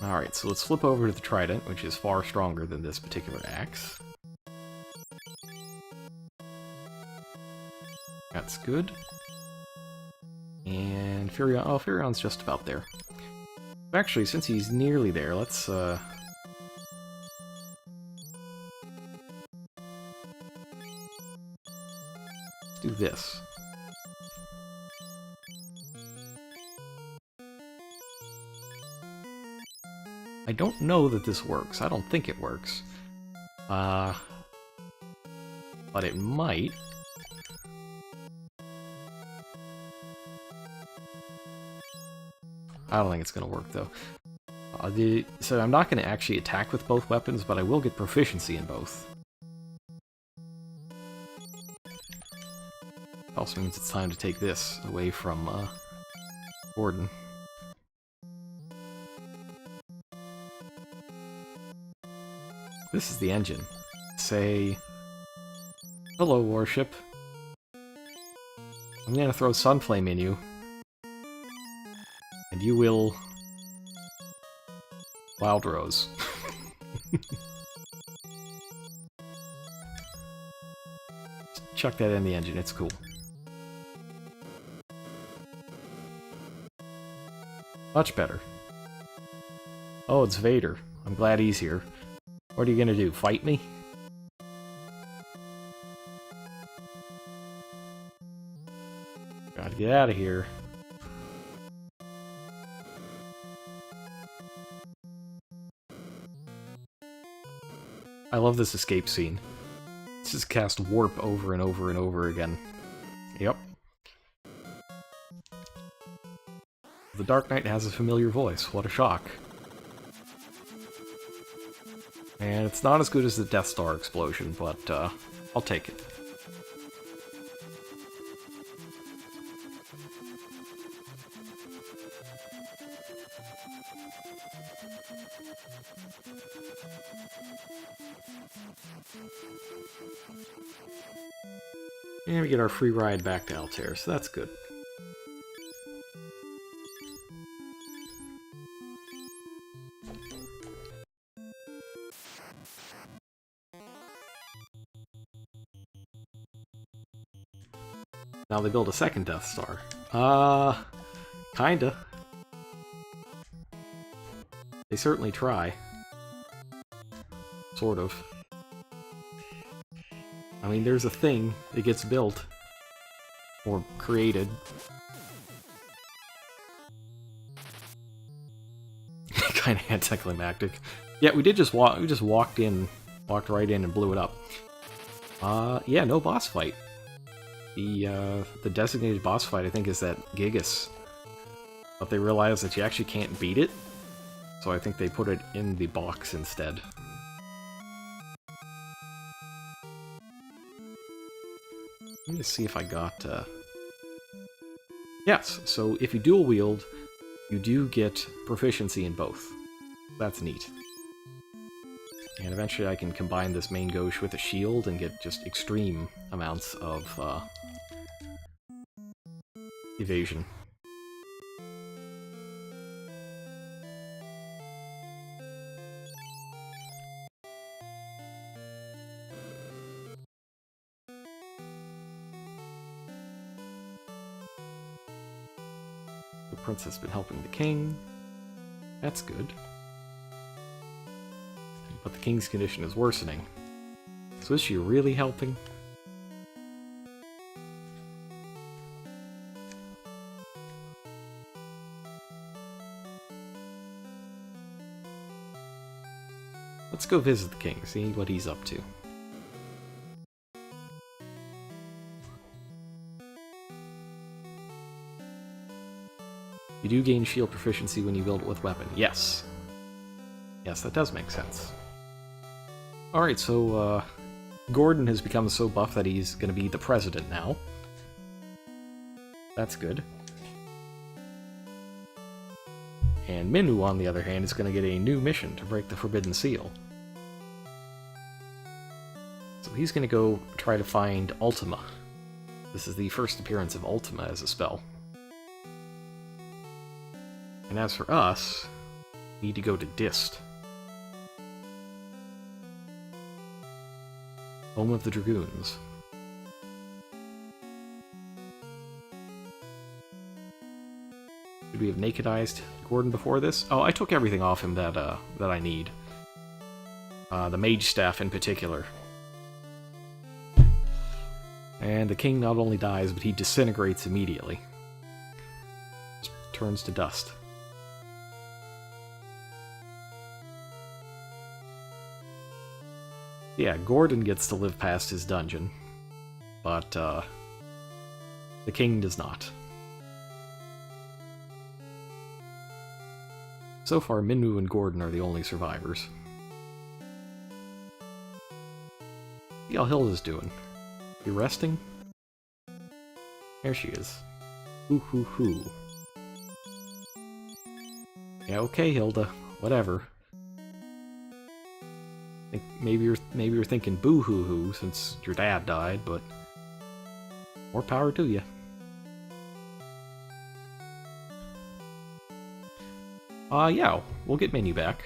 S1: Alright, so let's flip over to the Trident, which is far stronger than this particular axe. That's good. And Furion, oh, Furion's just about there. Actually, since he's nearly there, let's do this. I don't know that this works. I don't think it works. But it might. I don't think it's going to work, though. So I'm not going to actually attack with both weapons, but I will get proficiency in both. Also means it's time to take this away from Gordon. This is the engine. Say, hello, warship. I'm going to throw Sunflame in you. And you will... Wild Rose. Chuck that in the engine, it's cool. Much better. Oh, it's Vader. I'm glad he's here. What are you gonna do, fight me? Gotta get out of here. I love this escape scene. Let's just cast Warp over and over and over again. Yep. The Dark Knight has a familiar voice. What a shock. And it's not as good as the Death Star explosion, but I'll take it. And we get our free ride back to Altair, so that's good. Now they build a second Death Star. Kinda. They certainly try. Sort of. I mean, there's a thing that gets built. Or created. Kinda anticlimactic. Yeah, we did just walk. We just walked right in and blew it up. Yeah, no boss fight. The designated boss fight, I think, is that Gigas. But they realized that you actually can't beat it, so I think they put it in the box instead. Let me just see if I got... Yes, so if you dual wield, you do get proficiency in both. That's neat. And eventually I can combine this main gauche with a shield and get just extreme amounts of evasion. The prince has been helping the king. That's good. But the king's condition is worsening. So is she really helping? Let's go visit the king, see what he's up to. You do gain shield proficiency when you build it with weapon. Yes. Yes, that does make sense. Alright, so, Gordon has become so buff that he's gonna be the president now. That's good. And Minwu, on the other hand, is gonna get a new mission to break the Forbidden Seal. So he's gonna go try to find Ultima. This is the first appearance of Ultima as a spell. And as for us, we need to go to Dist. Home of the Dragoons. Should we have nakedized Gordon before this? Oh, I took everything off him that I need. The mage staff in particular. And the king not only dies, but he disintegrates immediately. Just turns to dust. Yeah, Gordon gets to live past his dungeon, but the king does not. So far, Minwu and Gordon are the only survivors. See how Hilda's doing. You resting? There she is. Hoo hoo hoo. Yeah, okay, Hilda. Whatever. Think maybe you're thinking boo hoo hoo since your dad died, but more power to you. Yeah, we'll get Minnie back.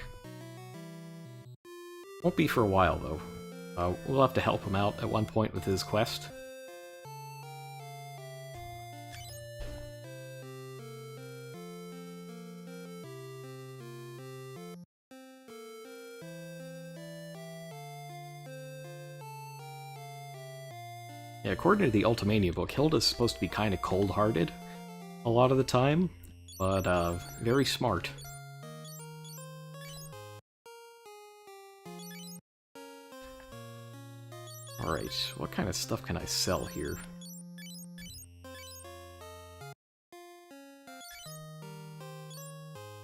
S1: Won't be for a while, though. We'll have to help him out at one point with his quest. Yeah, according to the Ultimania book, Hilda's supposed to be kind of cold-hearted a lot of the time, but very smart. Alright, what kind of stuff can I sell here?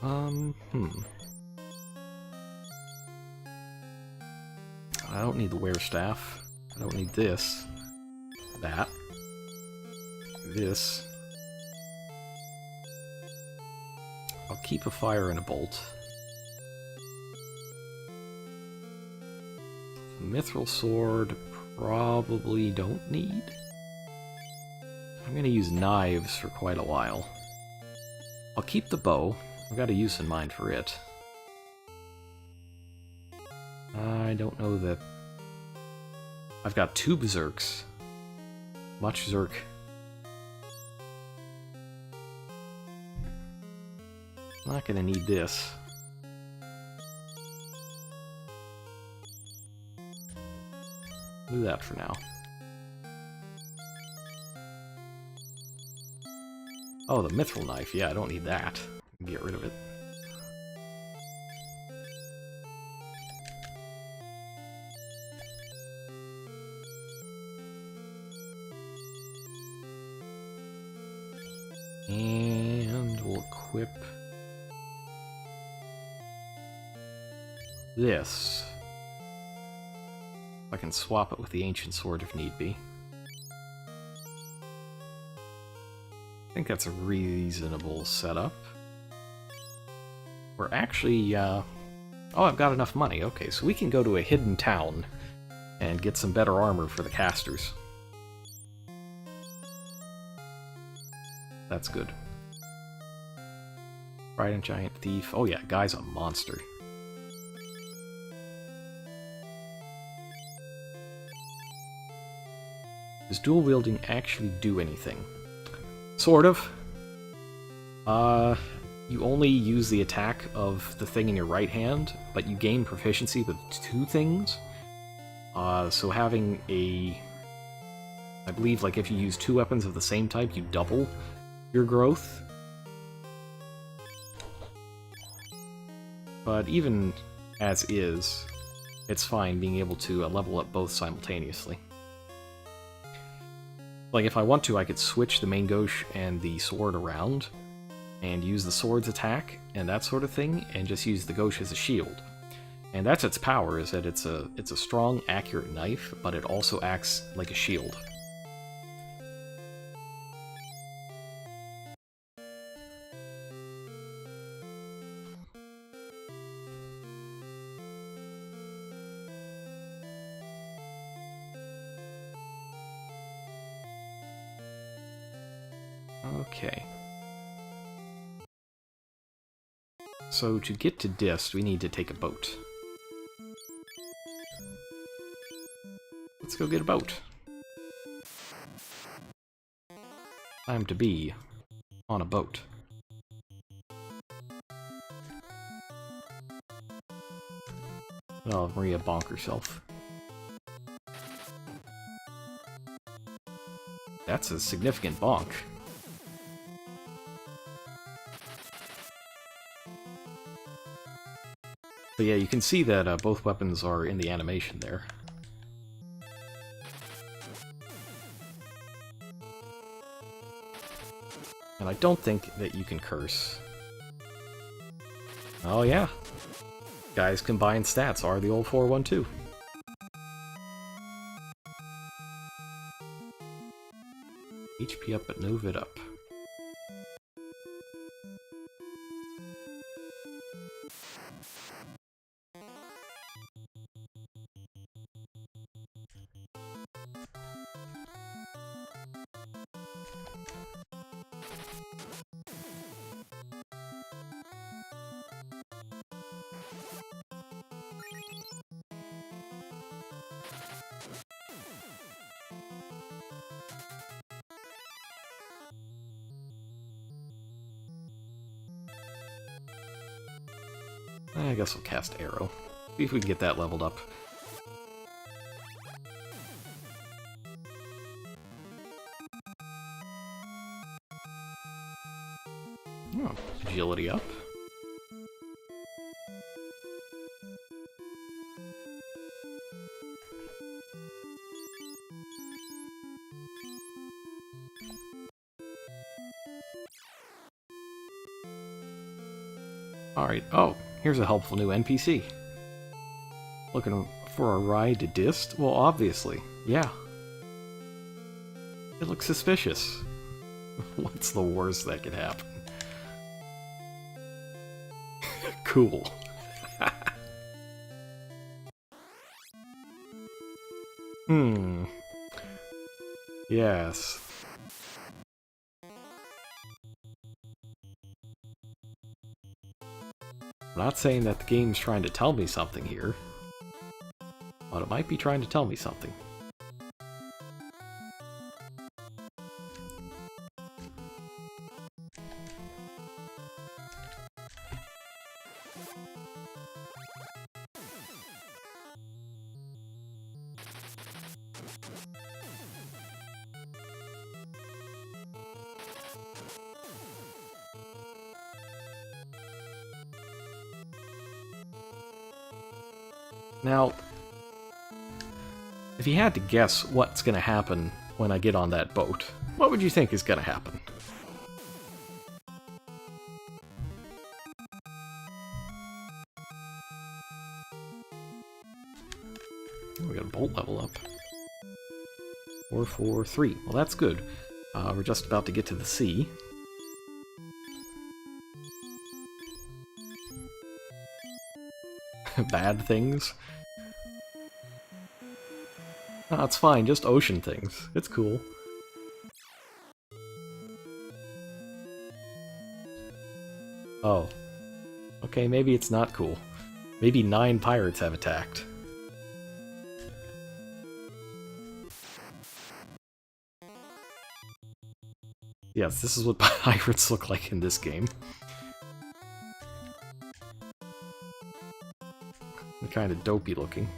S1: I don't need the wear staff. I don't need this. That. This. I'll keep a fire and a bolt. Mithril sword, probably don't need. I'm gonna use knives for quite a while. I'll keep the bow. I've got a use in mind for it. I don't know that... I've got 2 berserks. Much zerk. Not gonna need this. Do that for now. Oh, the mithril knife. Yeah, I don't need that. Get rid of it. And we'll equip this. I can swap it with the ancient sword if need be. I think that's a reasonable setup. We're actually, oh, I've got enough money. Okay, so we can go to a hidden town and get some better armor for the casters. That's good. Trident Giant Thief. Oh yeah, guy's a monster. Does dual wielding actually do anything? Sort of. You only use the attack of the thing in your right hand, but you gain proficiency with 2 things. So having a... I believe, like, if you use 2 weapons of the same type, you double your growth. But even as is, it's fine being able to level up both simultaneously. Like, if I want to, I could switch the main gauche and the sword around, and use the sword's attack and that sort of thing, and just use the gauche as a shield. And that's its power, is that it's a strong, accurate knife, but it also acts like a shield. Okay. So to get to Dist, we need to take a boat. Let's go get a boat. Time to be on a boat. Oh, Maria bonk herself. That's a significant bonk. But yeah, you can see that both weapons are in the animation there. And I don't think that you can curse. Oh yeah. Guys' combined stats are the old 4-1-2. HP up but no vid up. I guess we'll cast Arrow. See if we can get that leveled up. Oh, agility up. Alright, oh, here's a helpful new NPC. Looking for a ride to Dist? Well, obviously, yeah. It looks suspicious. What's the worst that could happen? Cool. Yes. I'm not saying that the game's trying to tell me something here, but it might be trying to tell me something. Now, if you had to guess what's going to happen when I get on that boat, what would you think is going to happen? We got a bolt level up. 4-4-3. Well, that's good. We're just about to get to the sea. Bad things? No, it's fine, just ocean things. It's cool. Oh. Okay, maybe it's not cool. Maybe 9 pirates have attacked. Yes, this is what pirates look like in this game. They're kind of dopey looking.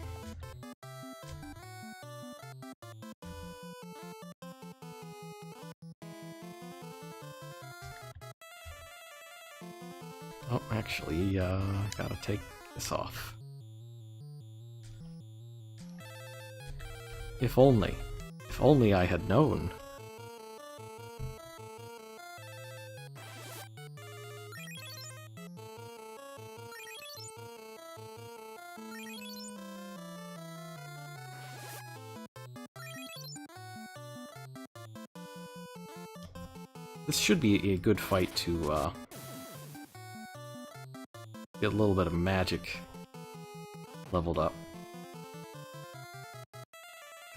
S1: Oh, actually, gotta take this off. If only. If only I had known. This should be a good fight to get a little bit of magic leveled up.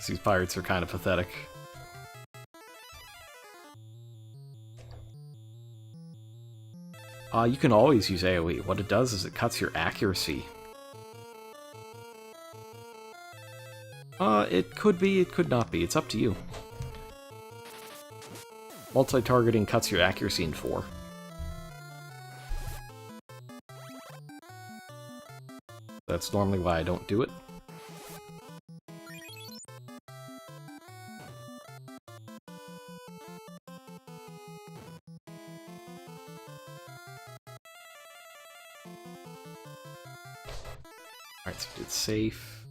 S1: These pirates are kind of pathetic. You can always use AoE. What it does is it cuts your accuracy. It could be, it could not be. It's up to you. Multi-targeting cuts your accuracy in 4. That's normally why I don't do it. Alright, so it's safe.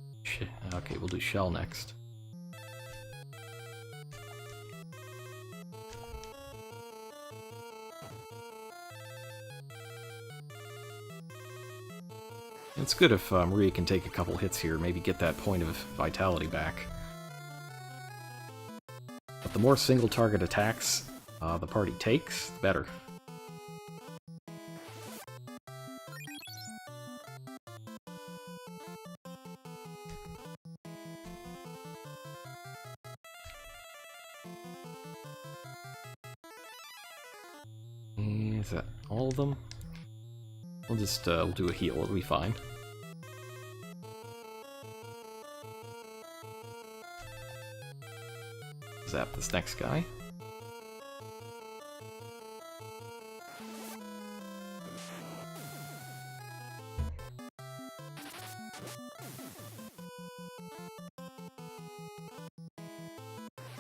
S1: Okay, we'll do shell next. It's good if Maria can take a couple hits here, maybe get that point of vitality back. But the more single target attacks the party takes, the better. Is that all of them? We'll just we'll do a heal, it'll be fine. Zap this next guy.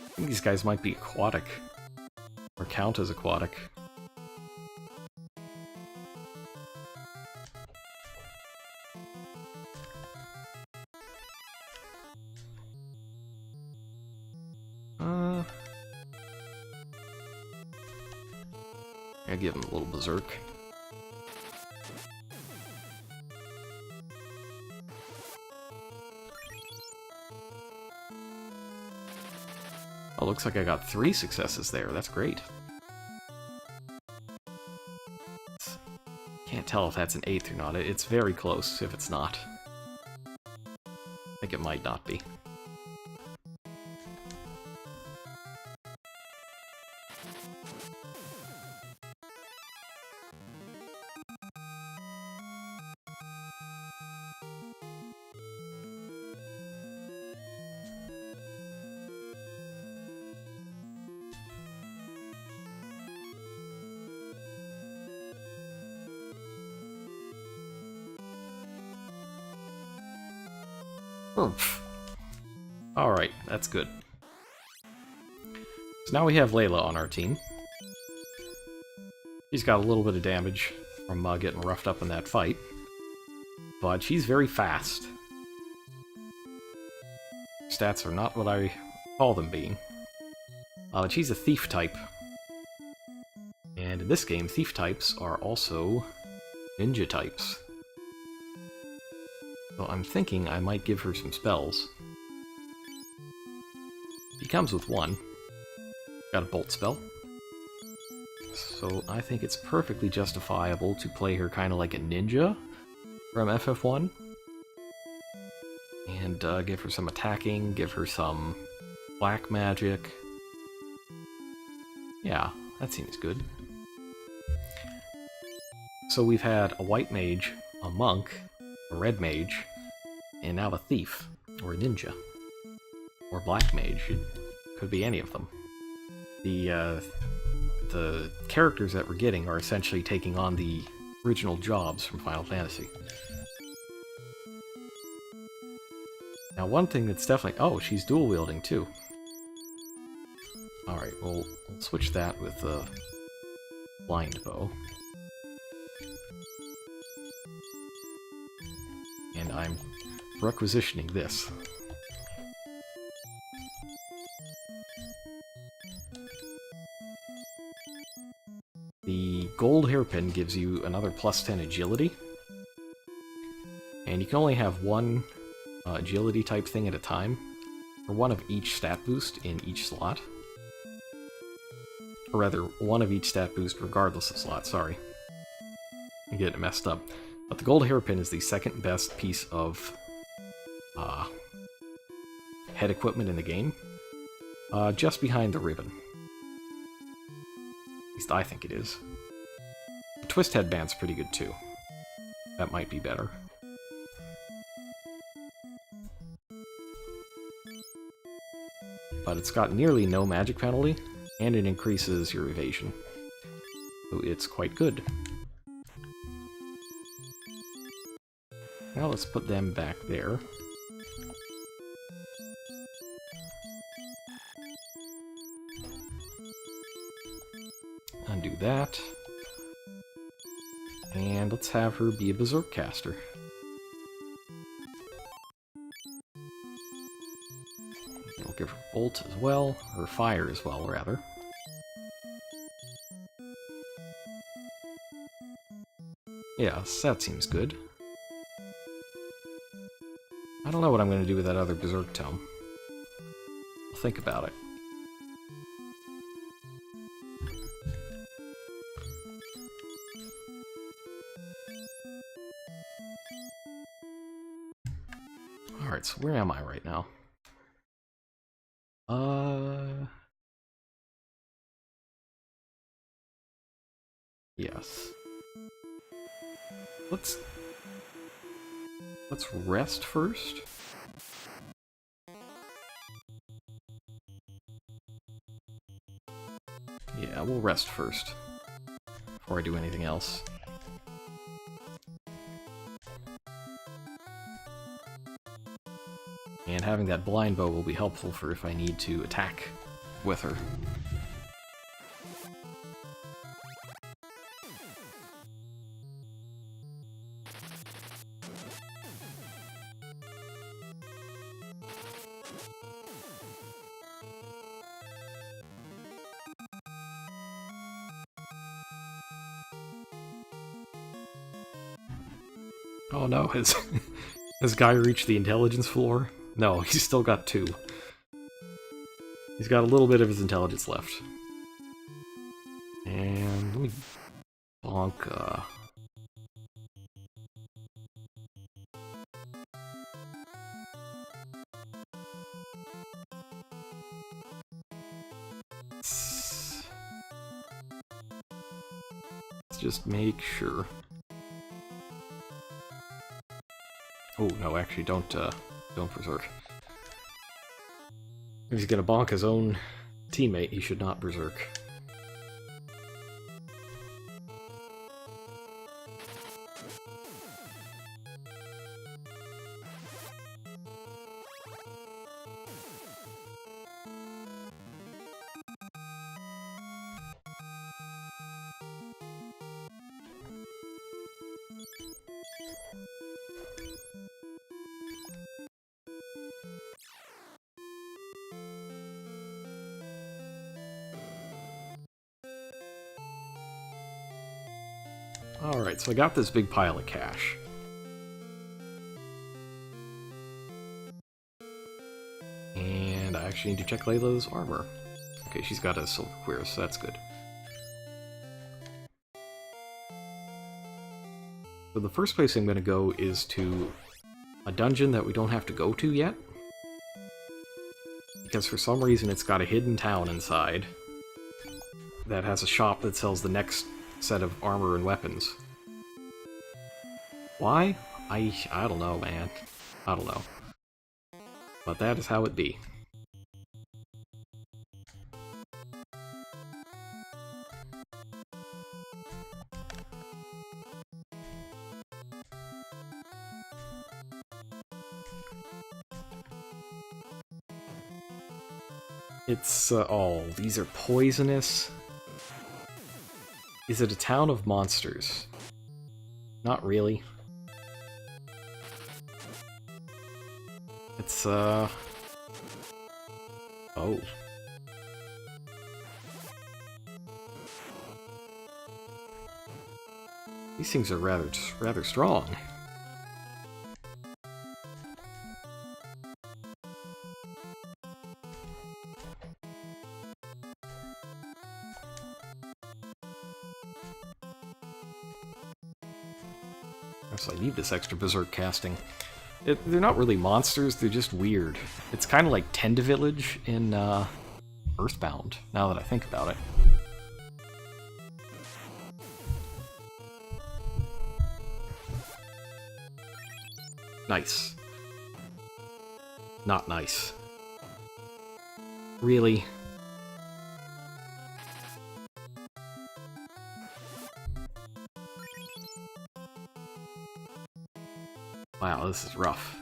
S1: I think these guys might be aquatic, or count as aquatic. I give him a little berserk. Oh, looks like I got 3 successes there. That's great. Can't tell if that's an 8th or not. It's very close if it's not. I think it might not be. Alright, that's good. So now we have Layla on our team. She's got a little bit of damage from getting roughed up in that fight, but she's very fast. Stats are not what I call them being. She's a thief type. And in this game, thief types are also ninja types. So I'm thinking I might give her some spells. She comes with 1. Got a bolt spell. So I think it's perfectly justifiable to play her kind of like a ninja from FF1. And give her some attacking, give her some black magic. Yeah, that seems good. So we've had a white mage, a monk, a red mage, and now a thief, or a ninja, or black mage. It could be any of them. The characters that we're getting are essentially taking on the original jobs from Final Fantasy. Now one thing that's definitely... Oh, she's dual wielding too. Alright, we'll switch that with the blind bow. And I'm requisitioning this. The gold hairpin gives you another +10 agility. And you can only have one agility type thing at a time, or one of each stat boost in each slot. Or rather, one of each stat boost regardless of slot, sorry. I'm getting it messed up. But the gold hairpin is the second best piece of head equipment in the game. Just behind the ribbon. At least I think it is. The twist headband's pretty good too. That might be better. But it's got nearly no magic penalty, and it increases your evasion. So it's quite good. Now let's put them back there. Undo that. And let's have her be a Berserk caster. And we'll give her Bolt as well, or Fire as well, rather. Yes, that seems good. I don't know what I'm going to do with that other Berserk Tome. I'll think about it. Alright, so where am I right now? Yes. Let's rest first. Yeah, we'll rest first before I do anything else. And having that blind bow will be helpful for if I need to attack with her. Oh no, has Guy reached the intelligence floor? No, he's still got 2. He's got a little bit of his intelligence left. And let me bonk, let's just make sure. Oh, no, actually, don't berserk. If he's gonna bonk his own teammate, he should not berserk. Alright, so I got this big pile of cash. And I actually need to check Layla's armor. Okay, she's got a silver cuirass, so that's good. So the first place I'm going to go is to a dungeon that we don't have to go to yet. Because for some reason it's got a hidden town inside that has a shop that sells the next set of armor and weapons. Why? I don't know, man. I don't know. But that is how it be. It's, oh, these are poisonous. Is it a town of monsters? Not really. It's, oh. These things are rather strong. So I need this extra berserk casting. They're not really monsters, they're just weird. It's kind of like Tendavillage in Earthbound, now that I think about it. Nice. Not nice. Really? Wow, this is rough.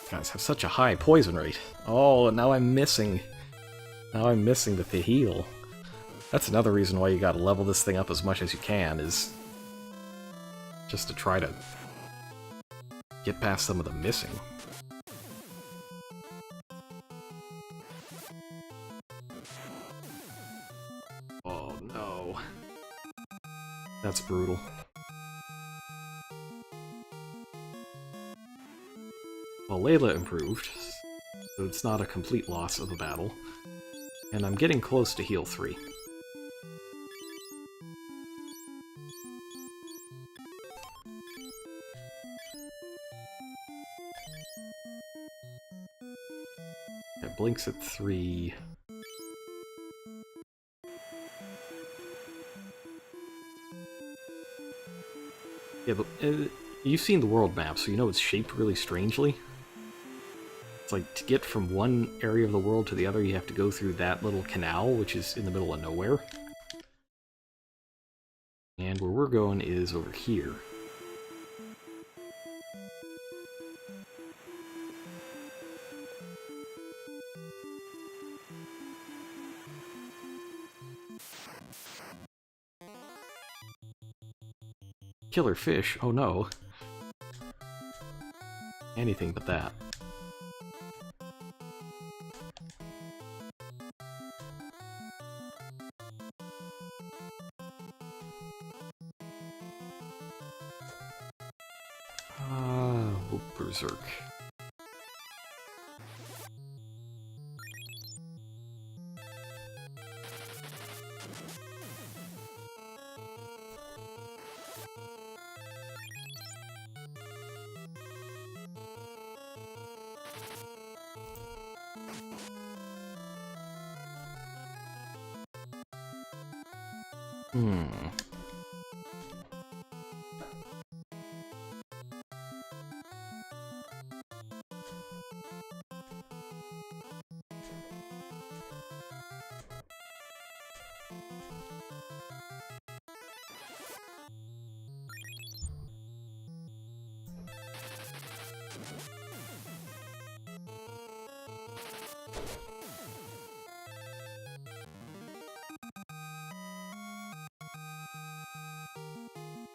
S1: Guys have such a high poison rate. Oh, now I'm missing. Now I'm missing the heal. That's another reason why you gotta level this thing up as much as you can, is just to try to get past some of the missing. Oh no. That's brutal. Well, Layla improved, so it's not a complete loss of a battle. And I'm getting close to heal 3. It blinks at 3. Yeah, but you've seen the world map, so you know it's shaped really strangely. It's like, to get from one area of the world to the other, you have to go through that little canal, which is in the middle of nowhere. And where we're going is over here. Killer fish? Oh no. Anything but that. Berserk.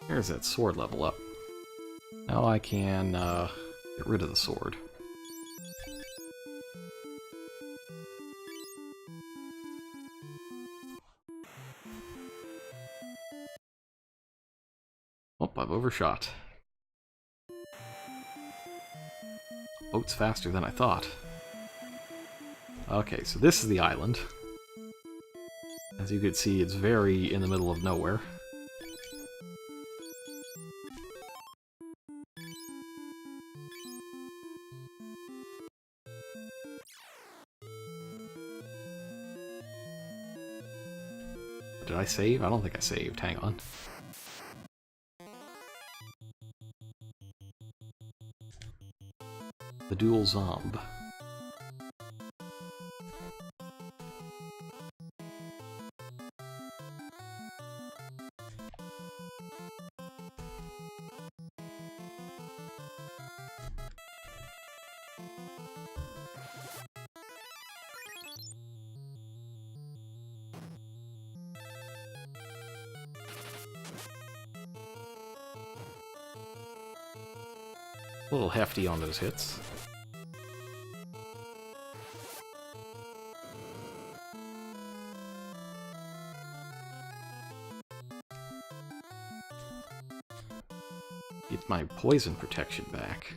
S1: There's that sword level up. Now I can get rid of the sword. Oh, I've overshot. Boat's faster than I thought. Okay, so this is the island. As you can see, it's very in the middle of nowhere. Did I save? I don't think I saved. Hang on. The dual zomb. A little hefty on those hits. Get my poison protection back.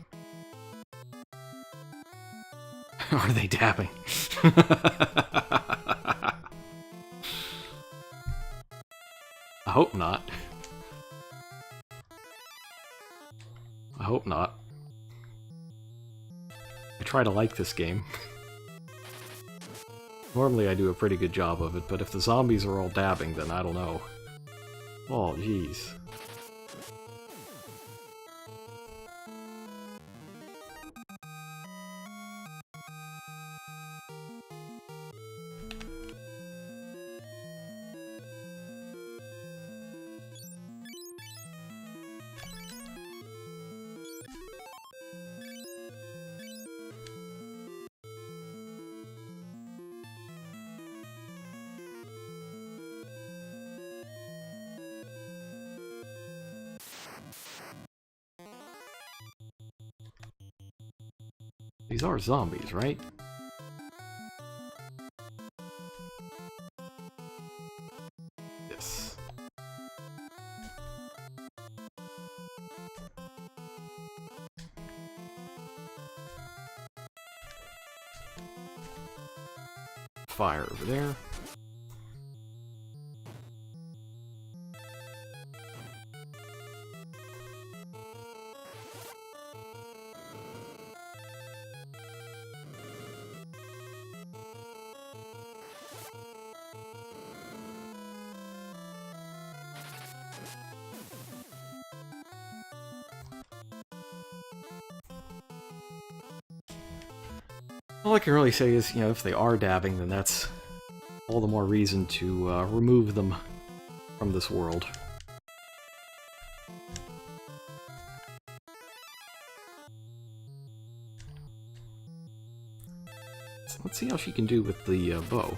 S1: Are they dabbing? I hope not. I hope not. I try to like this game. Normally I do a pretty good job of it, but if the zombies are all dabbing, then I don't know. Oh, jeez. These are zombies, right? Yes. Fire over there. All I can really say is, you know, if they are dabbing, then that's all the more reason to remove them from this world. So let's see how she can do with the bow.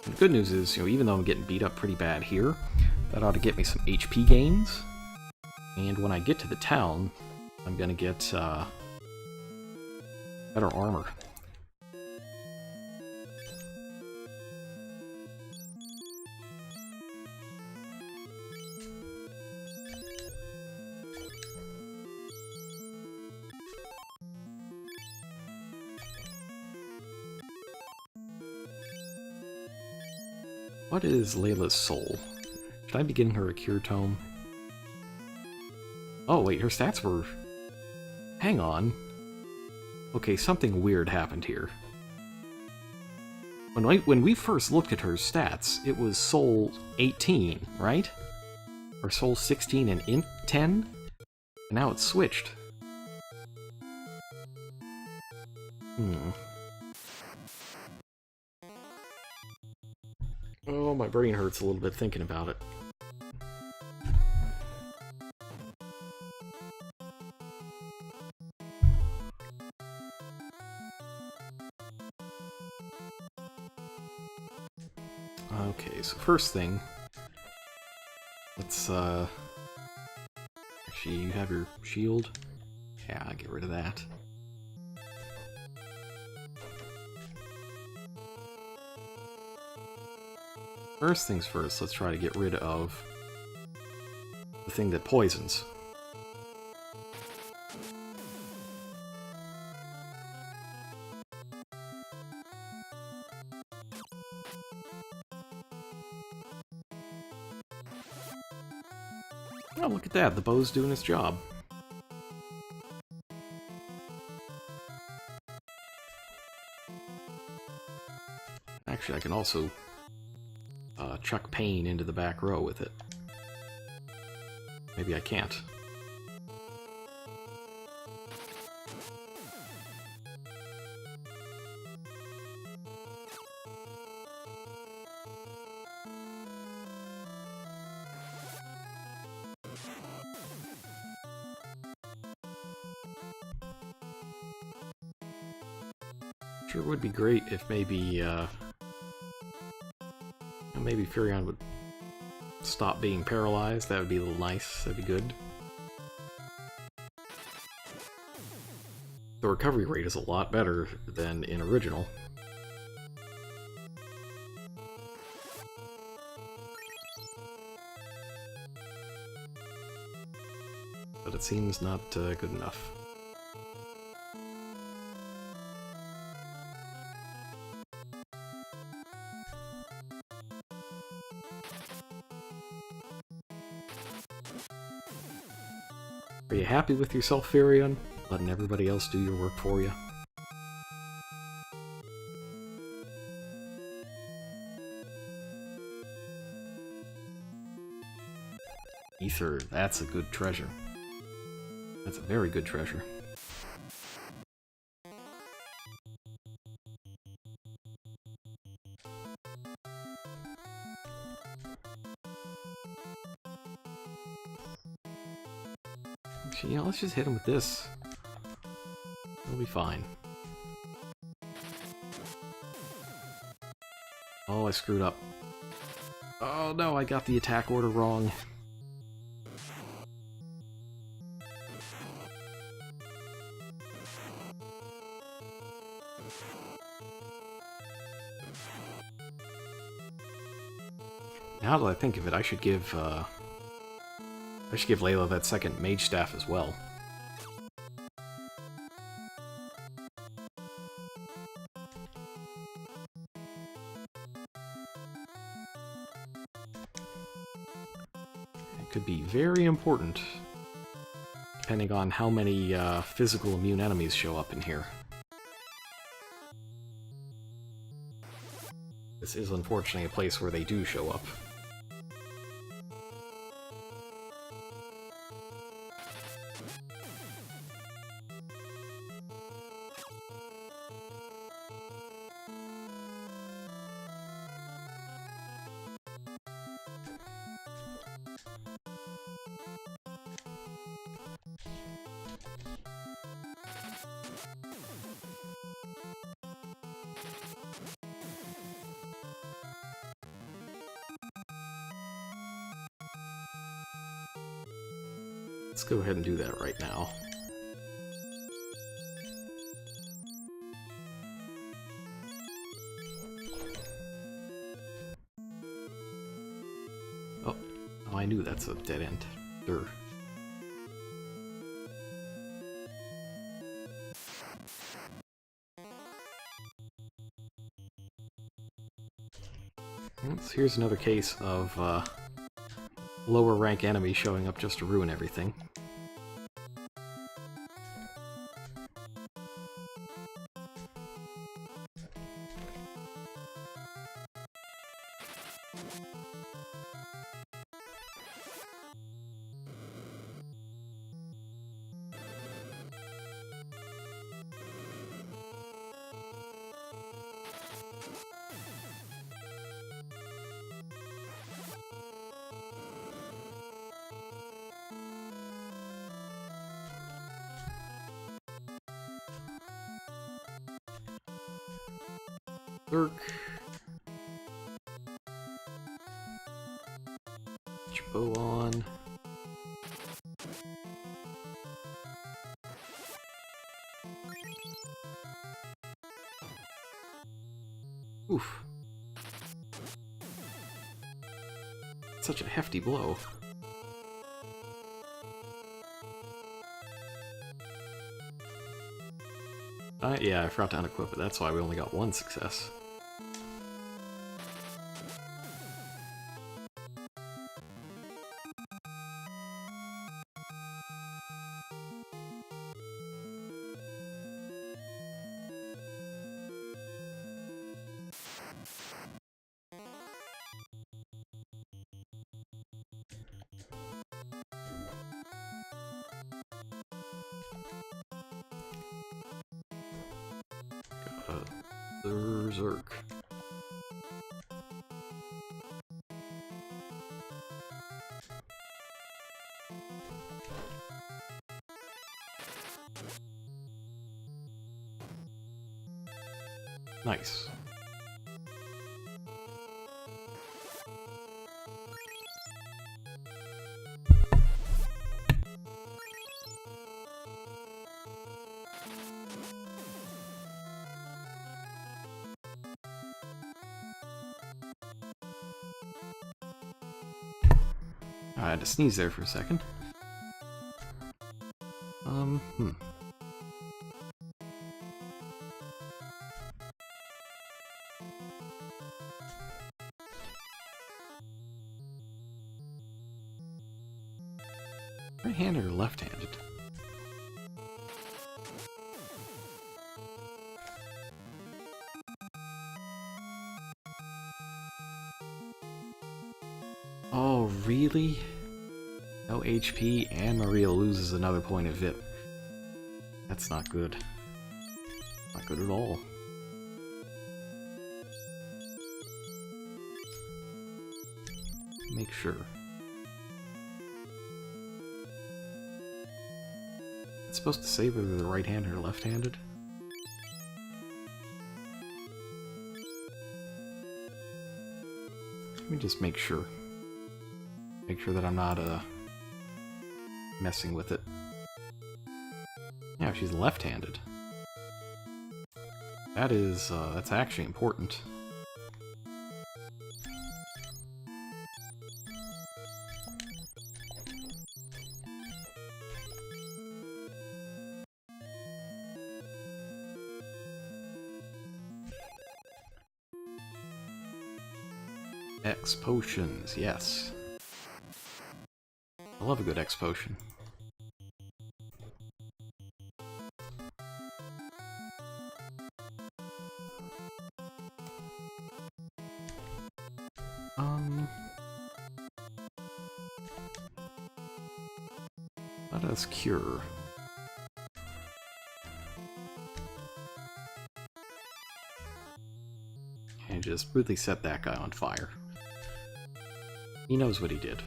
S1: The good news is, you know, even though I'm getting beat up pretty bad here, that ought to get me some HP gains. And when I get to the town, I'm gonna get better armor. What is Layla's soul? Should I be getting her a cure tome? Oh wait, her stats were... Hang on. Okay, something weird happened here. When we first looked at her stats, it was soul 18, right? Or soul 16 and int 10? And now it's switched. Oh, my brain hurts a little bit thinking about it. Okay, so first thing, let's, actually, you have your shield? Yeah, I'll get rid of that. First things first, let's try to get rid of the thing that poisons. Oh, look at that, the bow's doing its job. Actually, I can also chuck pain into the back row with it. Maybe I can't. Sure would be great if maybe maybe Furion would stop being paralyzed. That would be a little nice. That'd be good. The recovery rate is a lot better than in original. but it seems not good enough. Are you happy with yourself, Firion? Letting everybody else do your work for you? Ether, that's a good treasure. That's a very good treasure. Actually, let's just hit him with this. We'll be fine. Oh, I screwed up. Oh no, I got the attack order wrong. Now that I think of it, I should give Layla that second mage staff as well. It could be very important, depending on how many physical immune enemies show up in here. This is unfortunately a place where they do show up. Let's go ahead and do that right now. Oh, I knew that's a dead end. Sure. Here's another case of lower rank enemy showing up just to ruin everything. Lurk. Put your bow on. Oof. Such a hefty blow. Yeah, I forgot to unequip it. That's why we only got one success. Berserk. Nice. I had to sneeze there for a second. Right-handed or left-handed? Oh, really? No HP and Maria loses another point of VIP. That's not good. Not good at all. Make sure. It's supposed to say whether they're right-handed or left-handed. Let me just make sure. Make sure that I'm not messing with it. Yeah, she's left-handed. That is, that's actually important. X potions, yes. I love a good X potion. Let us cure. And just really set that guy on fire. He knows what he did.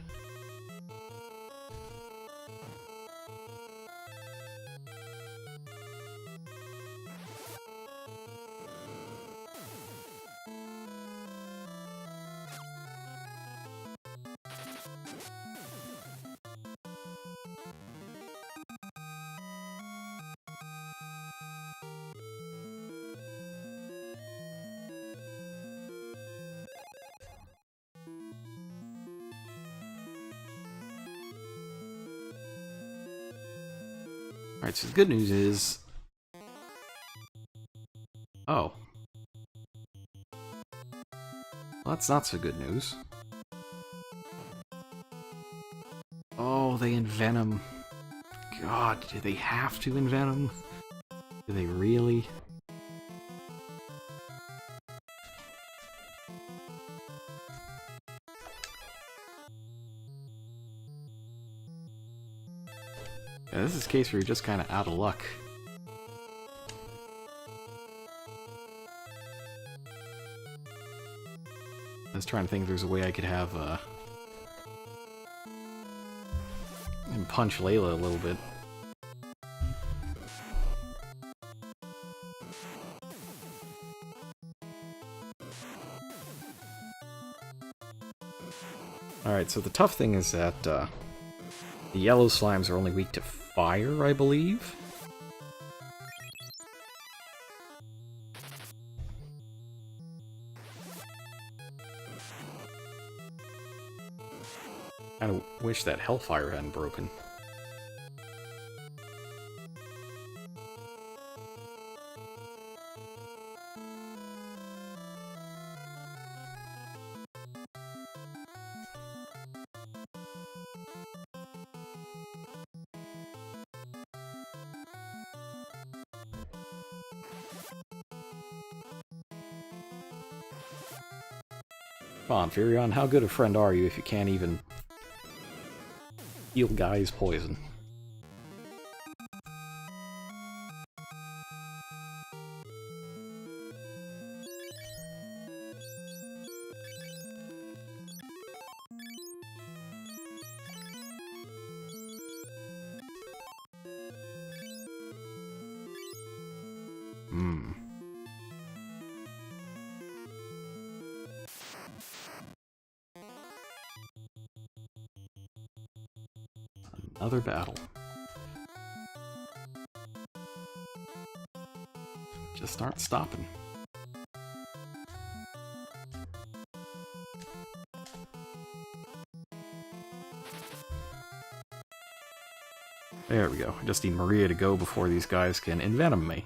S1: Alright, so the good news is... Oh. Well, that's not so good news. Oh, they envenom. God, do they have to envenom? Do they really? Yeah, this is a case where you're just kind of out of luck. I was trying to think if there's a way I could have, and punch Layla a little bit. Alright, so the tough thing is that, the yellow slimes are only weak to fire, I believe? I wish that Hellfire hadn't broken. Come on, Furion, how good a friend are you if you can't even heal guys' poison? Another battle. Just aren't stopping. There we go. I just need Maria to go before these guys can envenom me.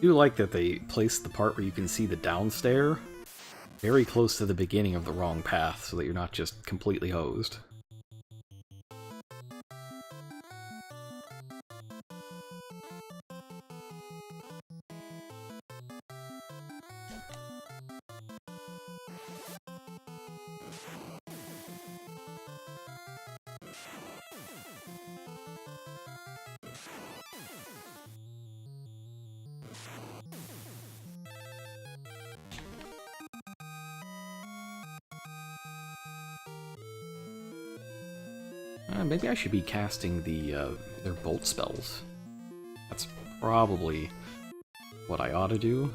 S1: do like that they placed the part where you can see the downstair very close to the beginning of the wrong path, so that you're not just completely hosed. Maybe I should be casting their bolt spells. That's probably what I ought to do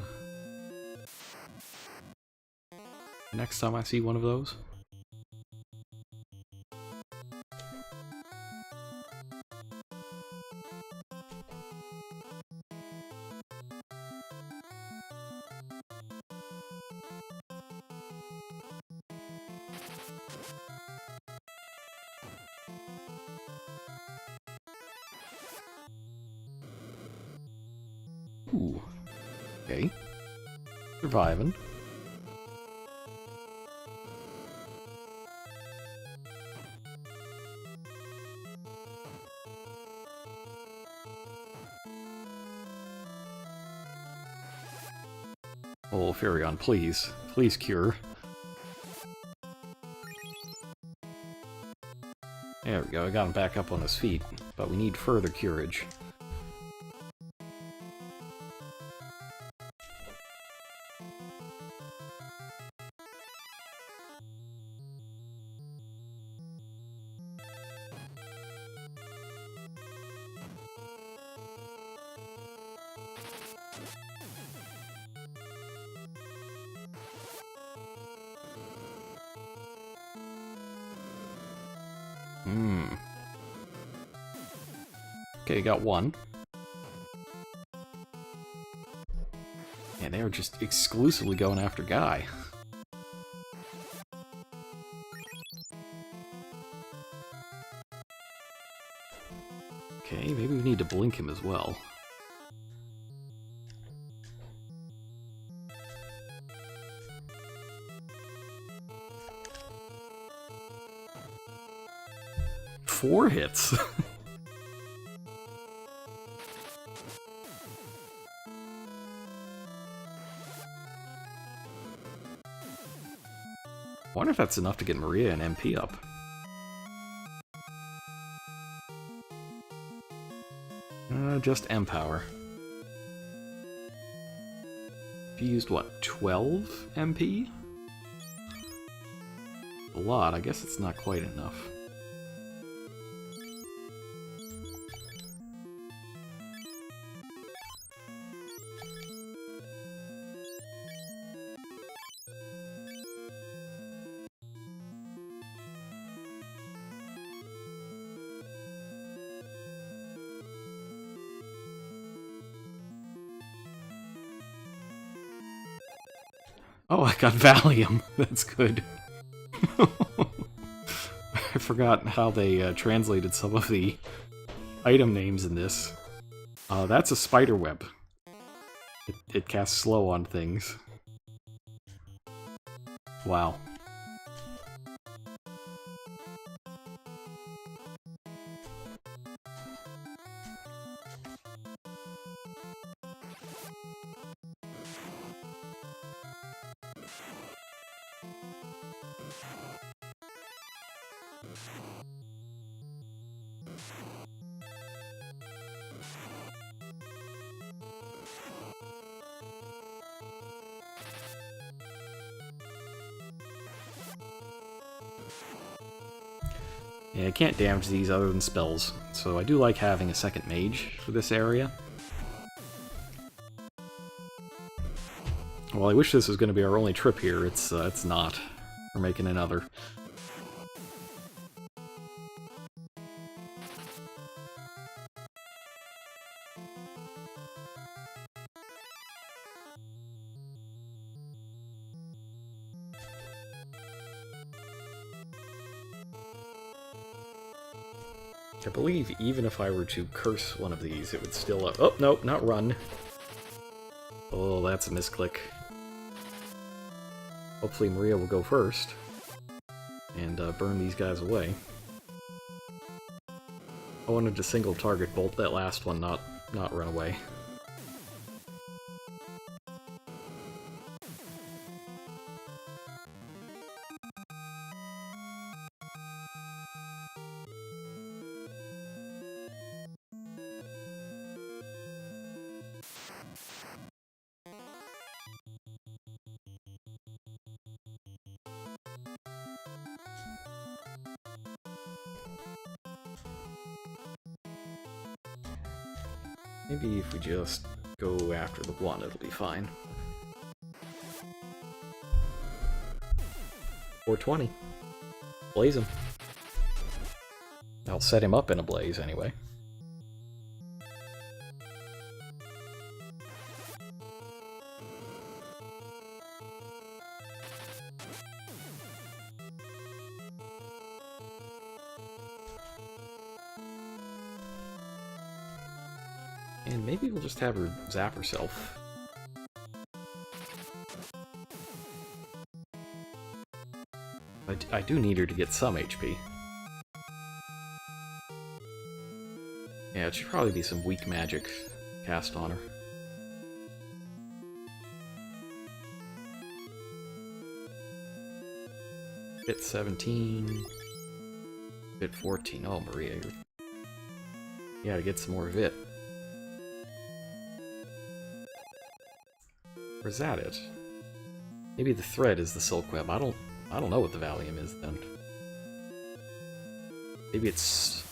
S1: next time I see one of those. Ooh. Okay. Surviving. Oh, Furion, please. Please cure. There we go, I got him back up on his feet, but we need further curage. Okay, got one. Yeah, they are just exclusively going after Guy. Okay, maybe we need to blink him as well. Four hits! I wonder if that's enough to get Maria and MP up. Just M-Power. She used, what, 12 MP? A lot, I guess it's not quite enough. Oh, I got Valium. That's good. I forgot how they translated some of the item names in this. That's a spider web. It casts slow on things. Wow. Yeah, I can't damage these other than spells, so I do like having a second mage for this area. Well, I wish this was going to be our only trip here. It's not. We're making another. I believe even if I were to curse one of these, it would still... Oh, no, not run. Oh, that's a misclick. Hopefully Maria will go first and burn these guys away. I wanted to single target bolt that last one, not run away. Maybe if we just go after the one, it'll be fine. 420. Blaze him. I'll set him up in a blaze anyway. And maybe we'll just have her zap herself. I do need her to get some HP. Yeah, it should probably be some weak magic cast on her. Hit 17. Hit 14. Oh, Maria, you gotta get some more Vit. Or is that it? Maybe the thread is the silk web. I don't know what the Valium is then. Maybe it's...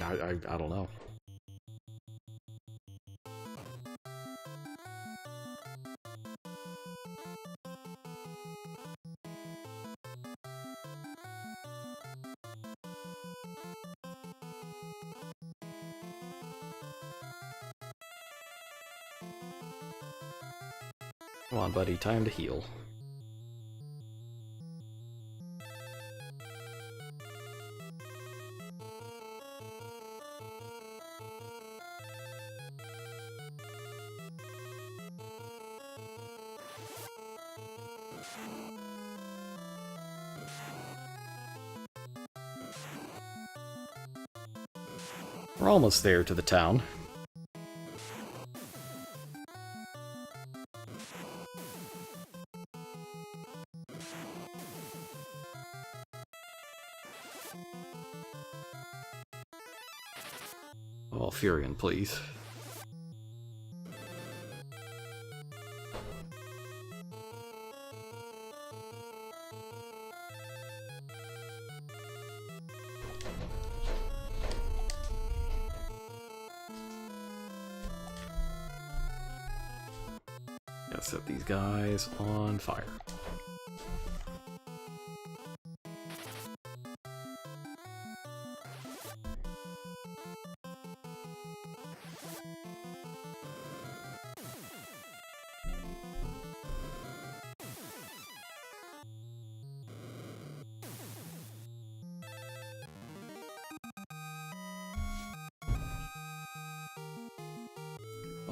S1: I don't know. Come on, buddy, time to heal. We're almost there to the town. Oh, Furion, please. Gotta set these guys on fire.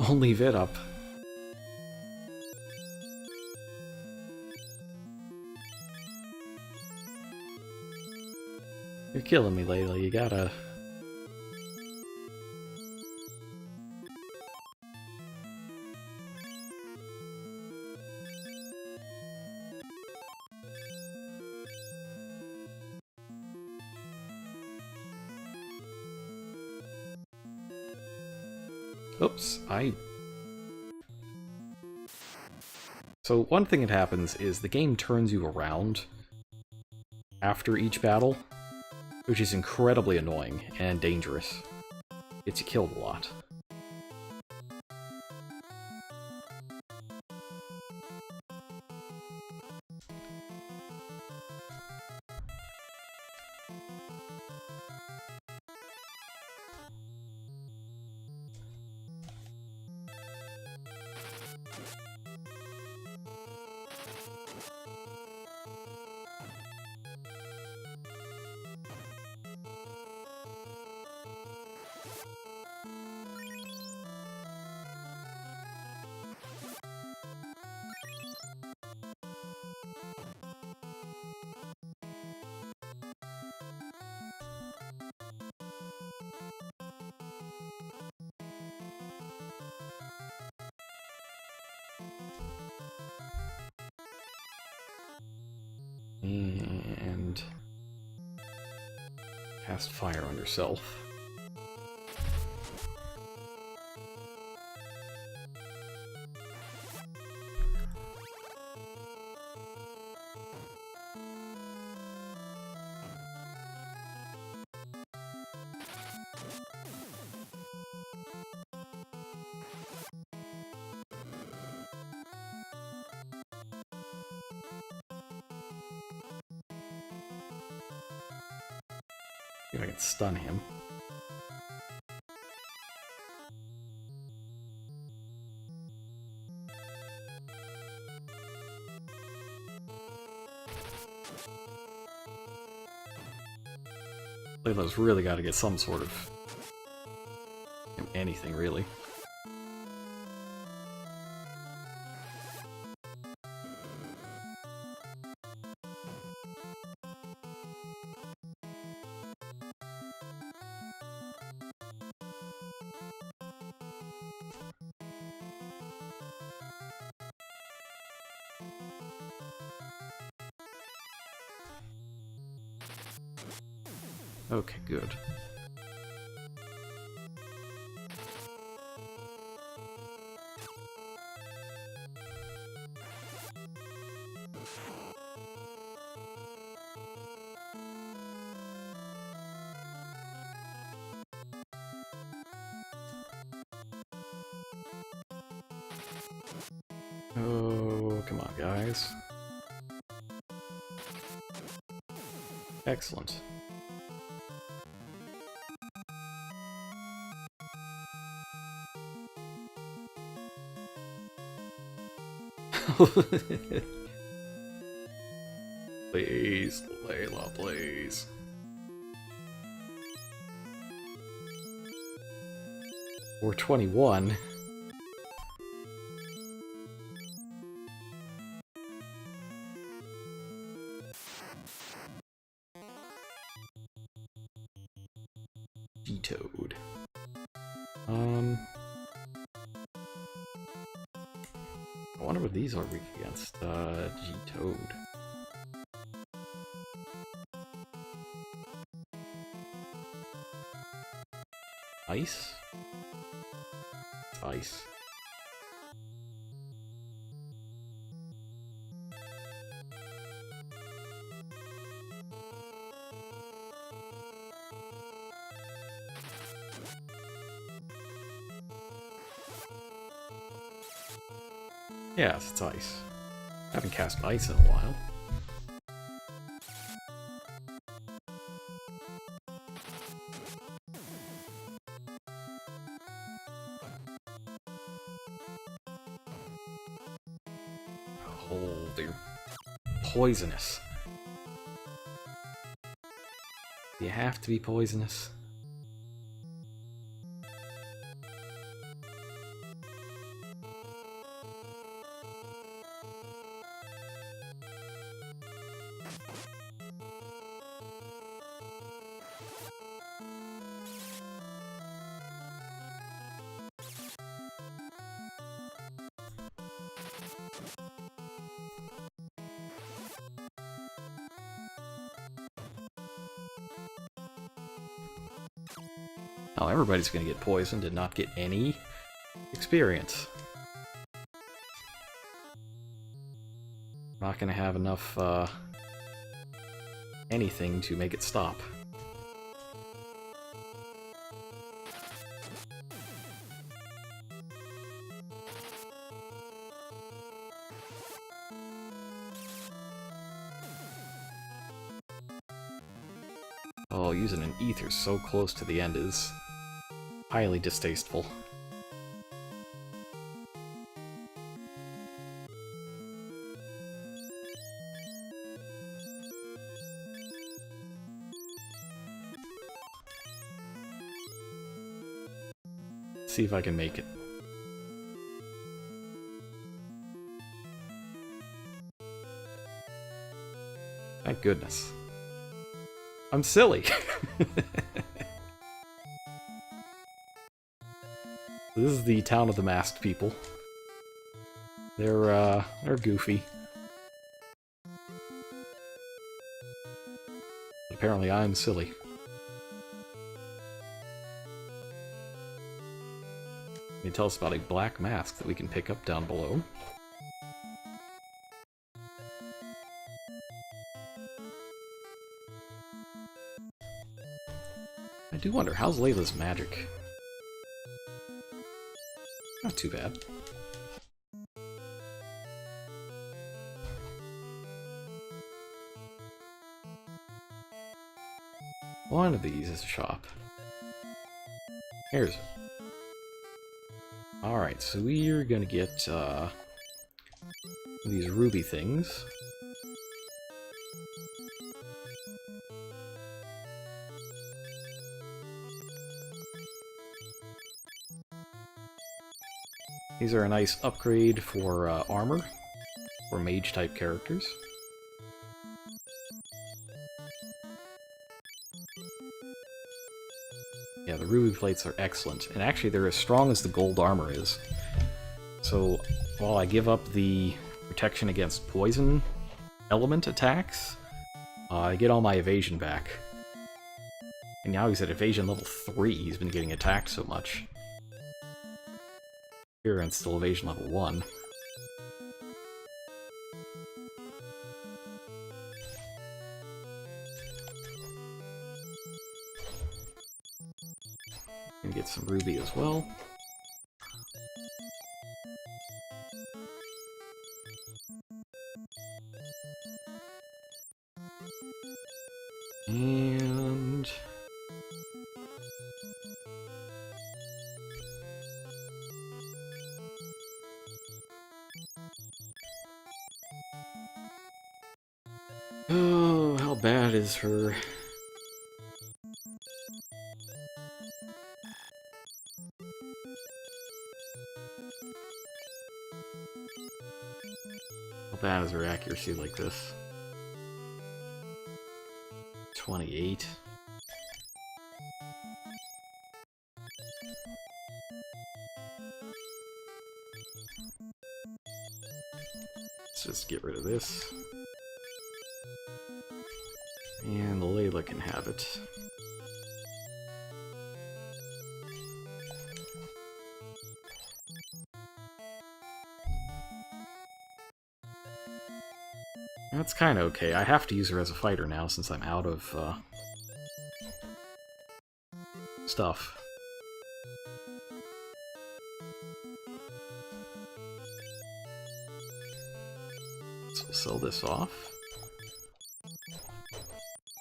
S1: Only Vit up. You're killing me, Layla. You gotta... Oops, So one thing that happens is the game turns you around after each battle, which is incredibly annoying and dangerous. Gets you killed a lot. And cast fire on yourself. See if I can stun him. Layla's really got to get some sort of anything, really. Okay, good. Oh, come on, guys. Excellent. Please, Layla, please. We're 21. G-Toad. I wonder what these are weak against. G-Toad. Ice? It's ice. Yes, it's ice. I haven't cast ice in a while. Oh, they're poisonous. You have to be poisonous. Oh, everybody's gonna get poisoned and not get any experience. Not gonna have enough, anything to make it stop. Oh, using an ether so close to the end is highly distasteful. See if I can make it. Thank goodness. I'm silly. This is the town of the masked people. They're goofy. But apparently I'm silly. Can you tell us about a black mask that we can pick up down below? I do wonder, how's Layla's magic? Not too bad. One of these is a shop. Here's it. Alright, so we're gonna get these ruby things. These are a nice upgrade for armor, for mage-type characters. Yeah, the ruby plates are excellent, and actually they're as strong as the gold armor is. So, while I give up the protection against poison element attacks, I get all my evasion back. And now he's at evasion level 3, he's been getting attacked so much. Here, and still evasion level 1. Gonna get some ruby as well. And... oh, how bad is her... how bad is her accuracy like this? 28. Let's just get rid of this. And Layla can have it. That's kind of okay. I have to use her as a fighter now since I'm out of stuff. So we'll sell this off.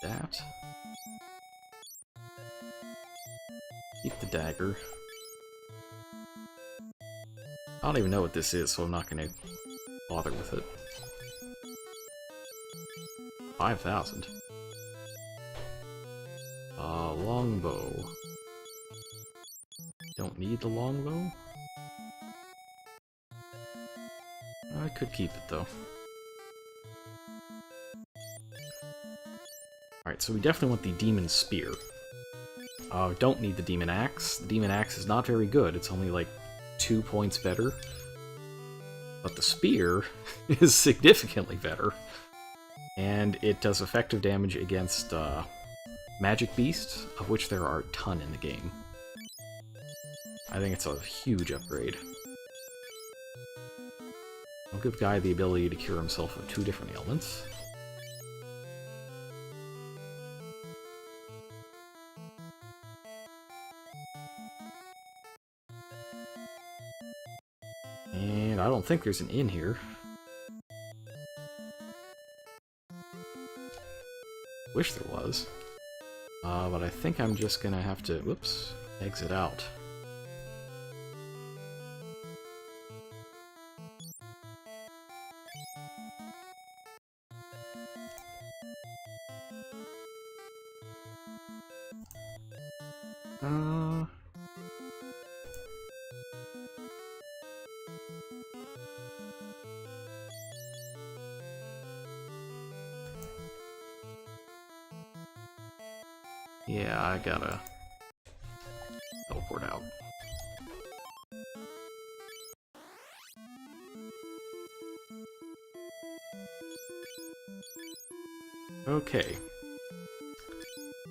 S1: That. Keep the dagger. I don't even know what this is, so I'm not going to bother with it. 5,000. Longbow. Don't need the longbow? I could keep it, though. Alright, so we definitely want the demon spear. Don't need the demon axe. The demon axe is not very good. It's only like 2 points better. But the spear is significantly better. And it does effective damage against magic beasts, of which there are a ton in the game. I think it's a huge upgrade. I'll give Guy the ability to cure himself of 2 different ailments. And I don't think there's an inn here. Wish there was. But I think I'm just gonna have to, whoops, exit out. Yeah, I gotta teleport out. Okay.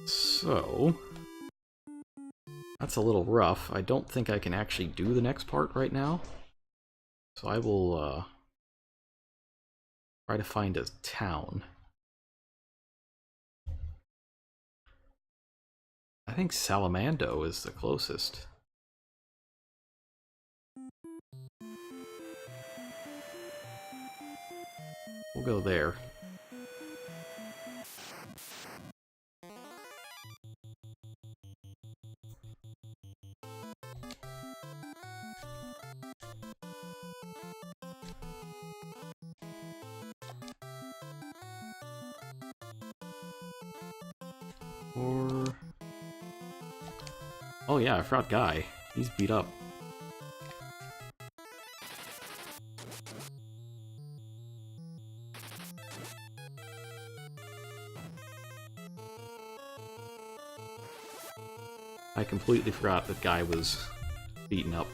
S1: So... that's a little rough. I don't think I can actually do the next part right now. So I will, try to find a town. I think Salamando is the closest. We'll go there. Or... oh yeah, I forgot Guy. He's beat up. I completely forgot that Guy was beaten up.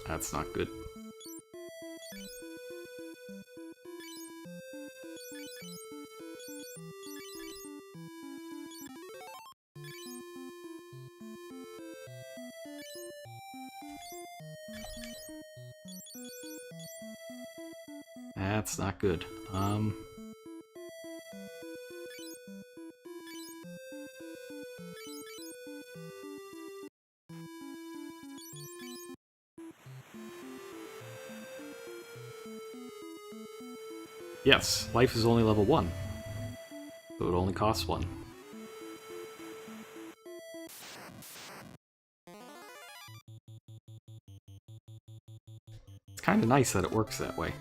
S1: That's not good. That's not good. Yes, life is only level 1. So it only costs 1. It's kind of nice that it works that way.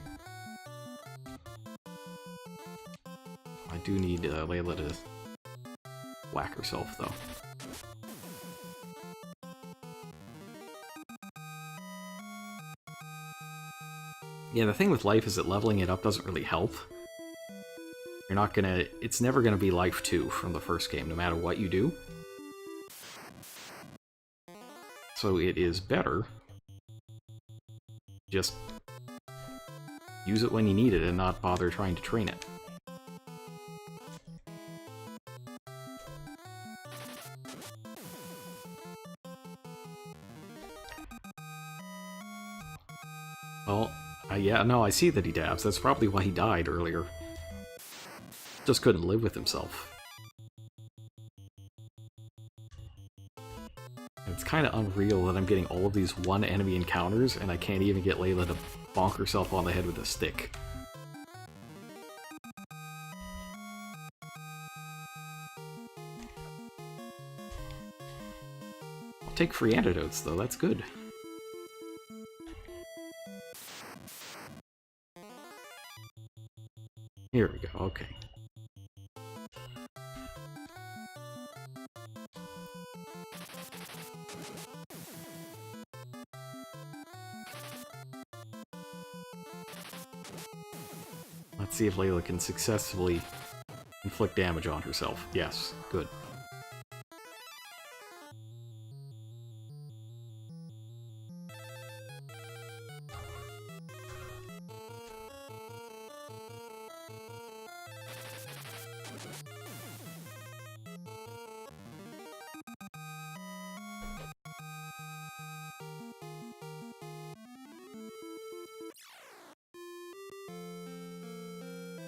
S1: I do need Layla to whack herself, though. Yeah, the thing with life is that leveling it up doesn't really help. You're not gonna... it's never gonna be life 2 from the first game, no matter what you do. So it is better just use it when you need it and not bother trying to train it. Well, yeah, no, I see that he dabs. That's probably why he died earlier. Just couldn't live with himself. It's kind of unreal that I'm getting all of these one enemy encounters and I can't even get Layla to bonk herself on the head with a stick. I'll take free antidotes though, that's good. Here we go, okay. Let's see if Layla can successfully inflict damage on herself. Yes, good.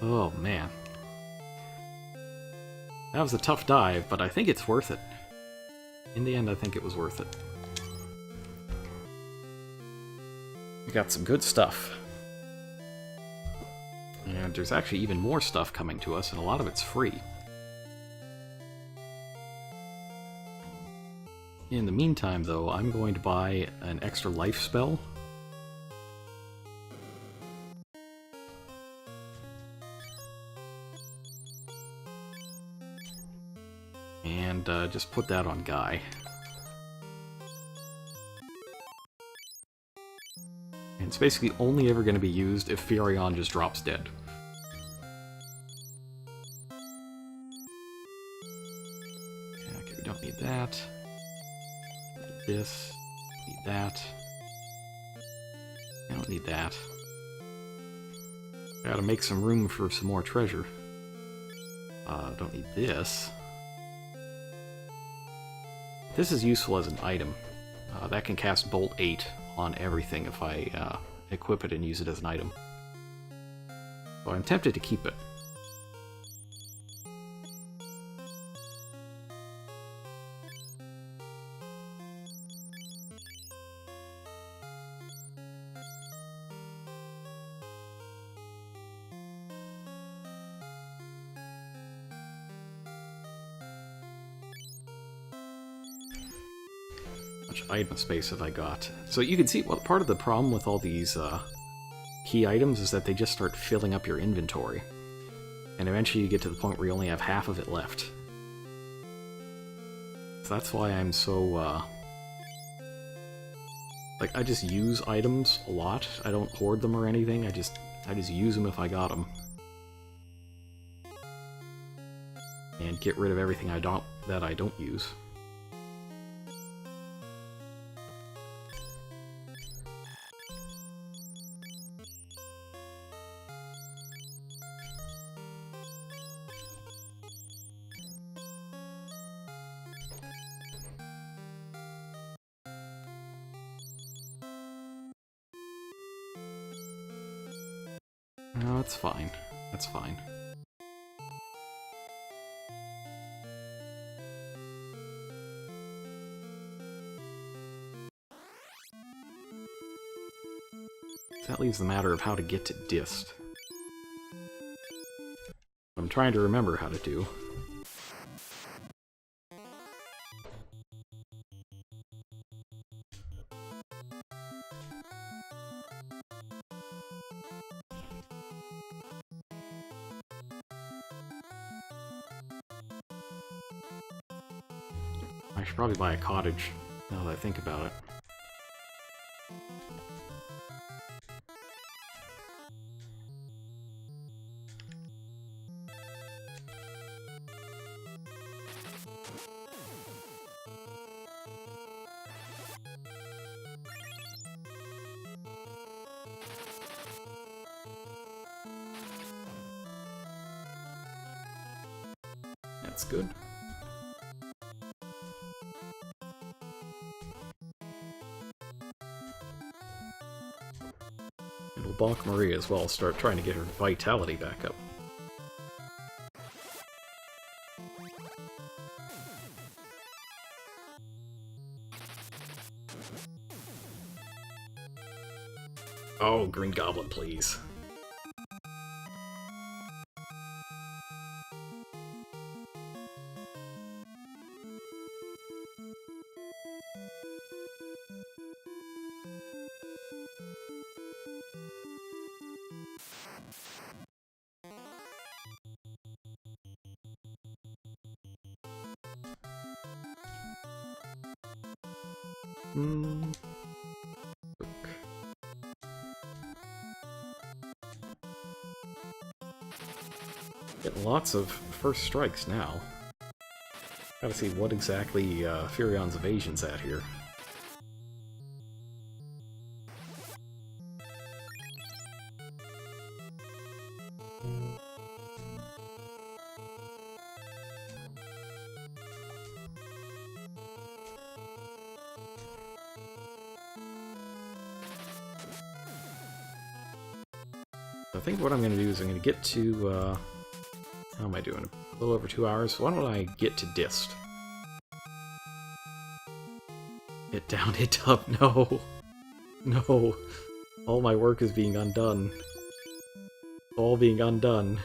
S1: Oh, man. That was a tough dive, but I think it's worth it. In the end, I think it was worth it. We got some good stuff. And there's actually even more stuff coming to us, and a lot of it's free. In the meantime, though, I'm going to buy an extra life spell. And just put that on Guy. And it's basically only ever going to be used if Furion just drops dead. Okay, we don't need that. Need this. Need that. I don't need that. Gotta make some room for some more treasure. Don't need this. This is useful as an item. That can cast Bolt 8 on everything if I equip it and use it as an item. So I'm tempted to keep it. Item space have I got? So you can see, well, part of the problem with all these key items is that they just start filling up your inventory. And eventually you get to the point where you only have half of it left. So that's why I'm so, like, I just use items a lot. I don't hoard them or anything, I just use them if I got them. And get rid of everything that I don't use. No, it's fine. That's fine. That leaves the matter of how to get to Dist. I'm trying to remember how to do. I should probably buy a cottage, now that I think about it. That's good. And we'll bonk Maria as well, start trying to get her vitality back up. Oh, Green Goblin, please. Getting lots of first strikes now. Gotta see what exactly Furion's evasion's at here. I think what I'm going to do is I'm going to get to, how am I doing? A little over 2 hours. Why don't I get to Dist? Hit down, hit up. No. No. All my work is being undone. All being undone.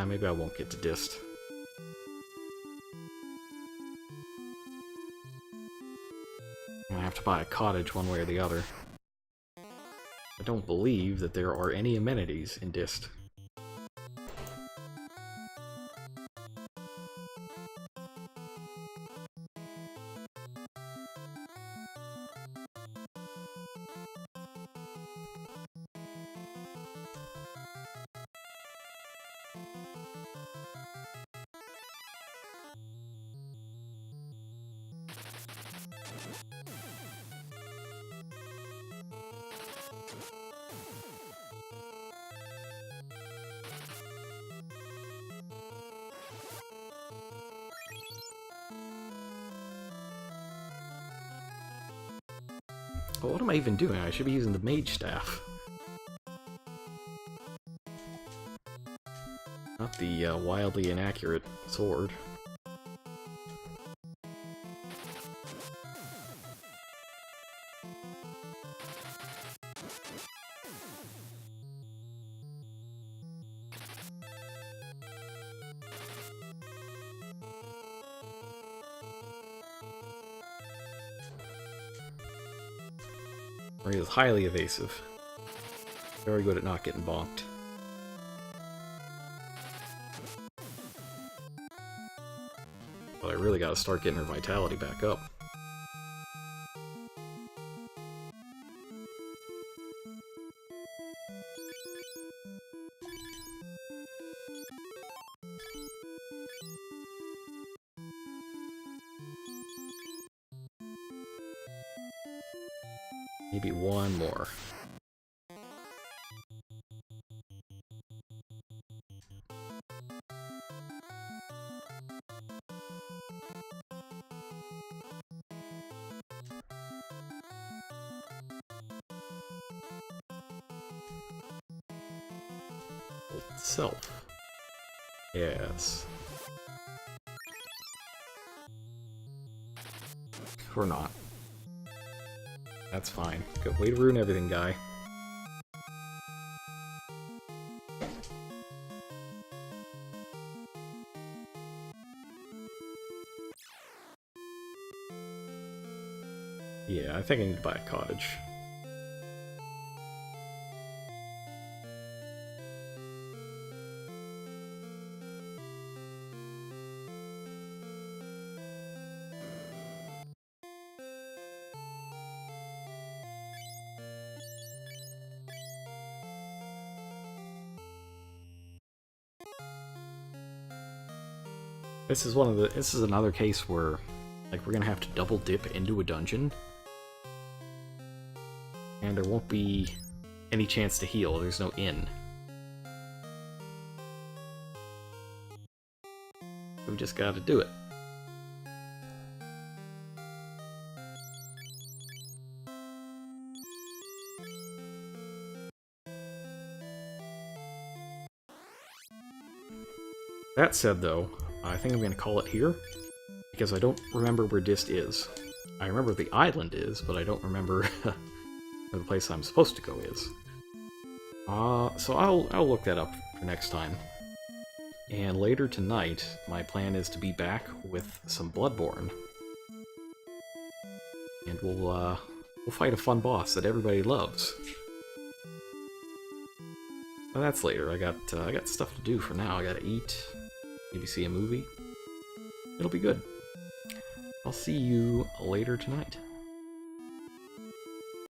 S1: Maybe I won't get to Dist. I'm gonna have to buy a cottage one way or the other. I don't believe that there are any amenities in Dist. Well, what am I even doing? I should be using the mage staff. Not the wildly inaccurate sword. Or he is highly evasive. Very good at not getting bonked. But I really gotta start getting her vitality back up. Maybe one more. Self. Yes. Or not. That's fine. Good way to ruin everything, guy. Yeah, I think I need to buy a cottage. This is another case where, like, we're gonna have to double dip into a dungeon. And there won't be any chance to heal, there's no inn. We just gotta do it. That said, though, I think I'm going to call it here, because I don't remember where Dist is. I remember the island is, but I don't remember where the place I'm supposed to go is. So I'll look that up for next time. And later tonight, my plan is to be back with some Bloodborne. And we'll fight a fun boss that everybody loves. But that's later. I got stuff to do for now. I gotta eat. Maybe see a movie. It'll be good. I'll see you later tonight.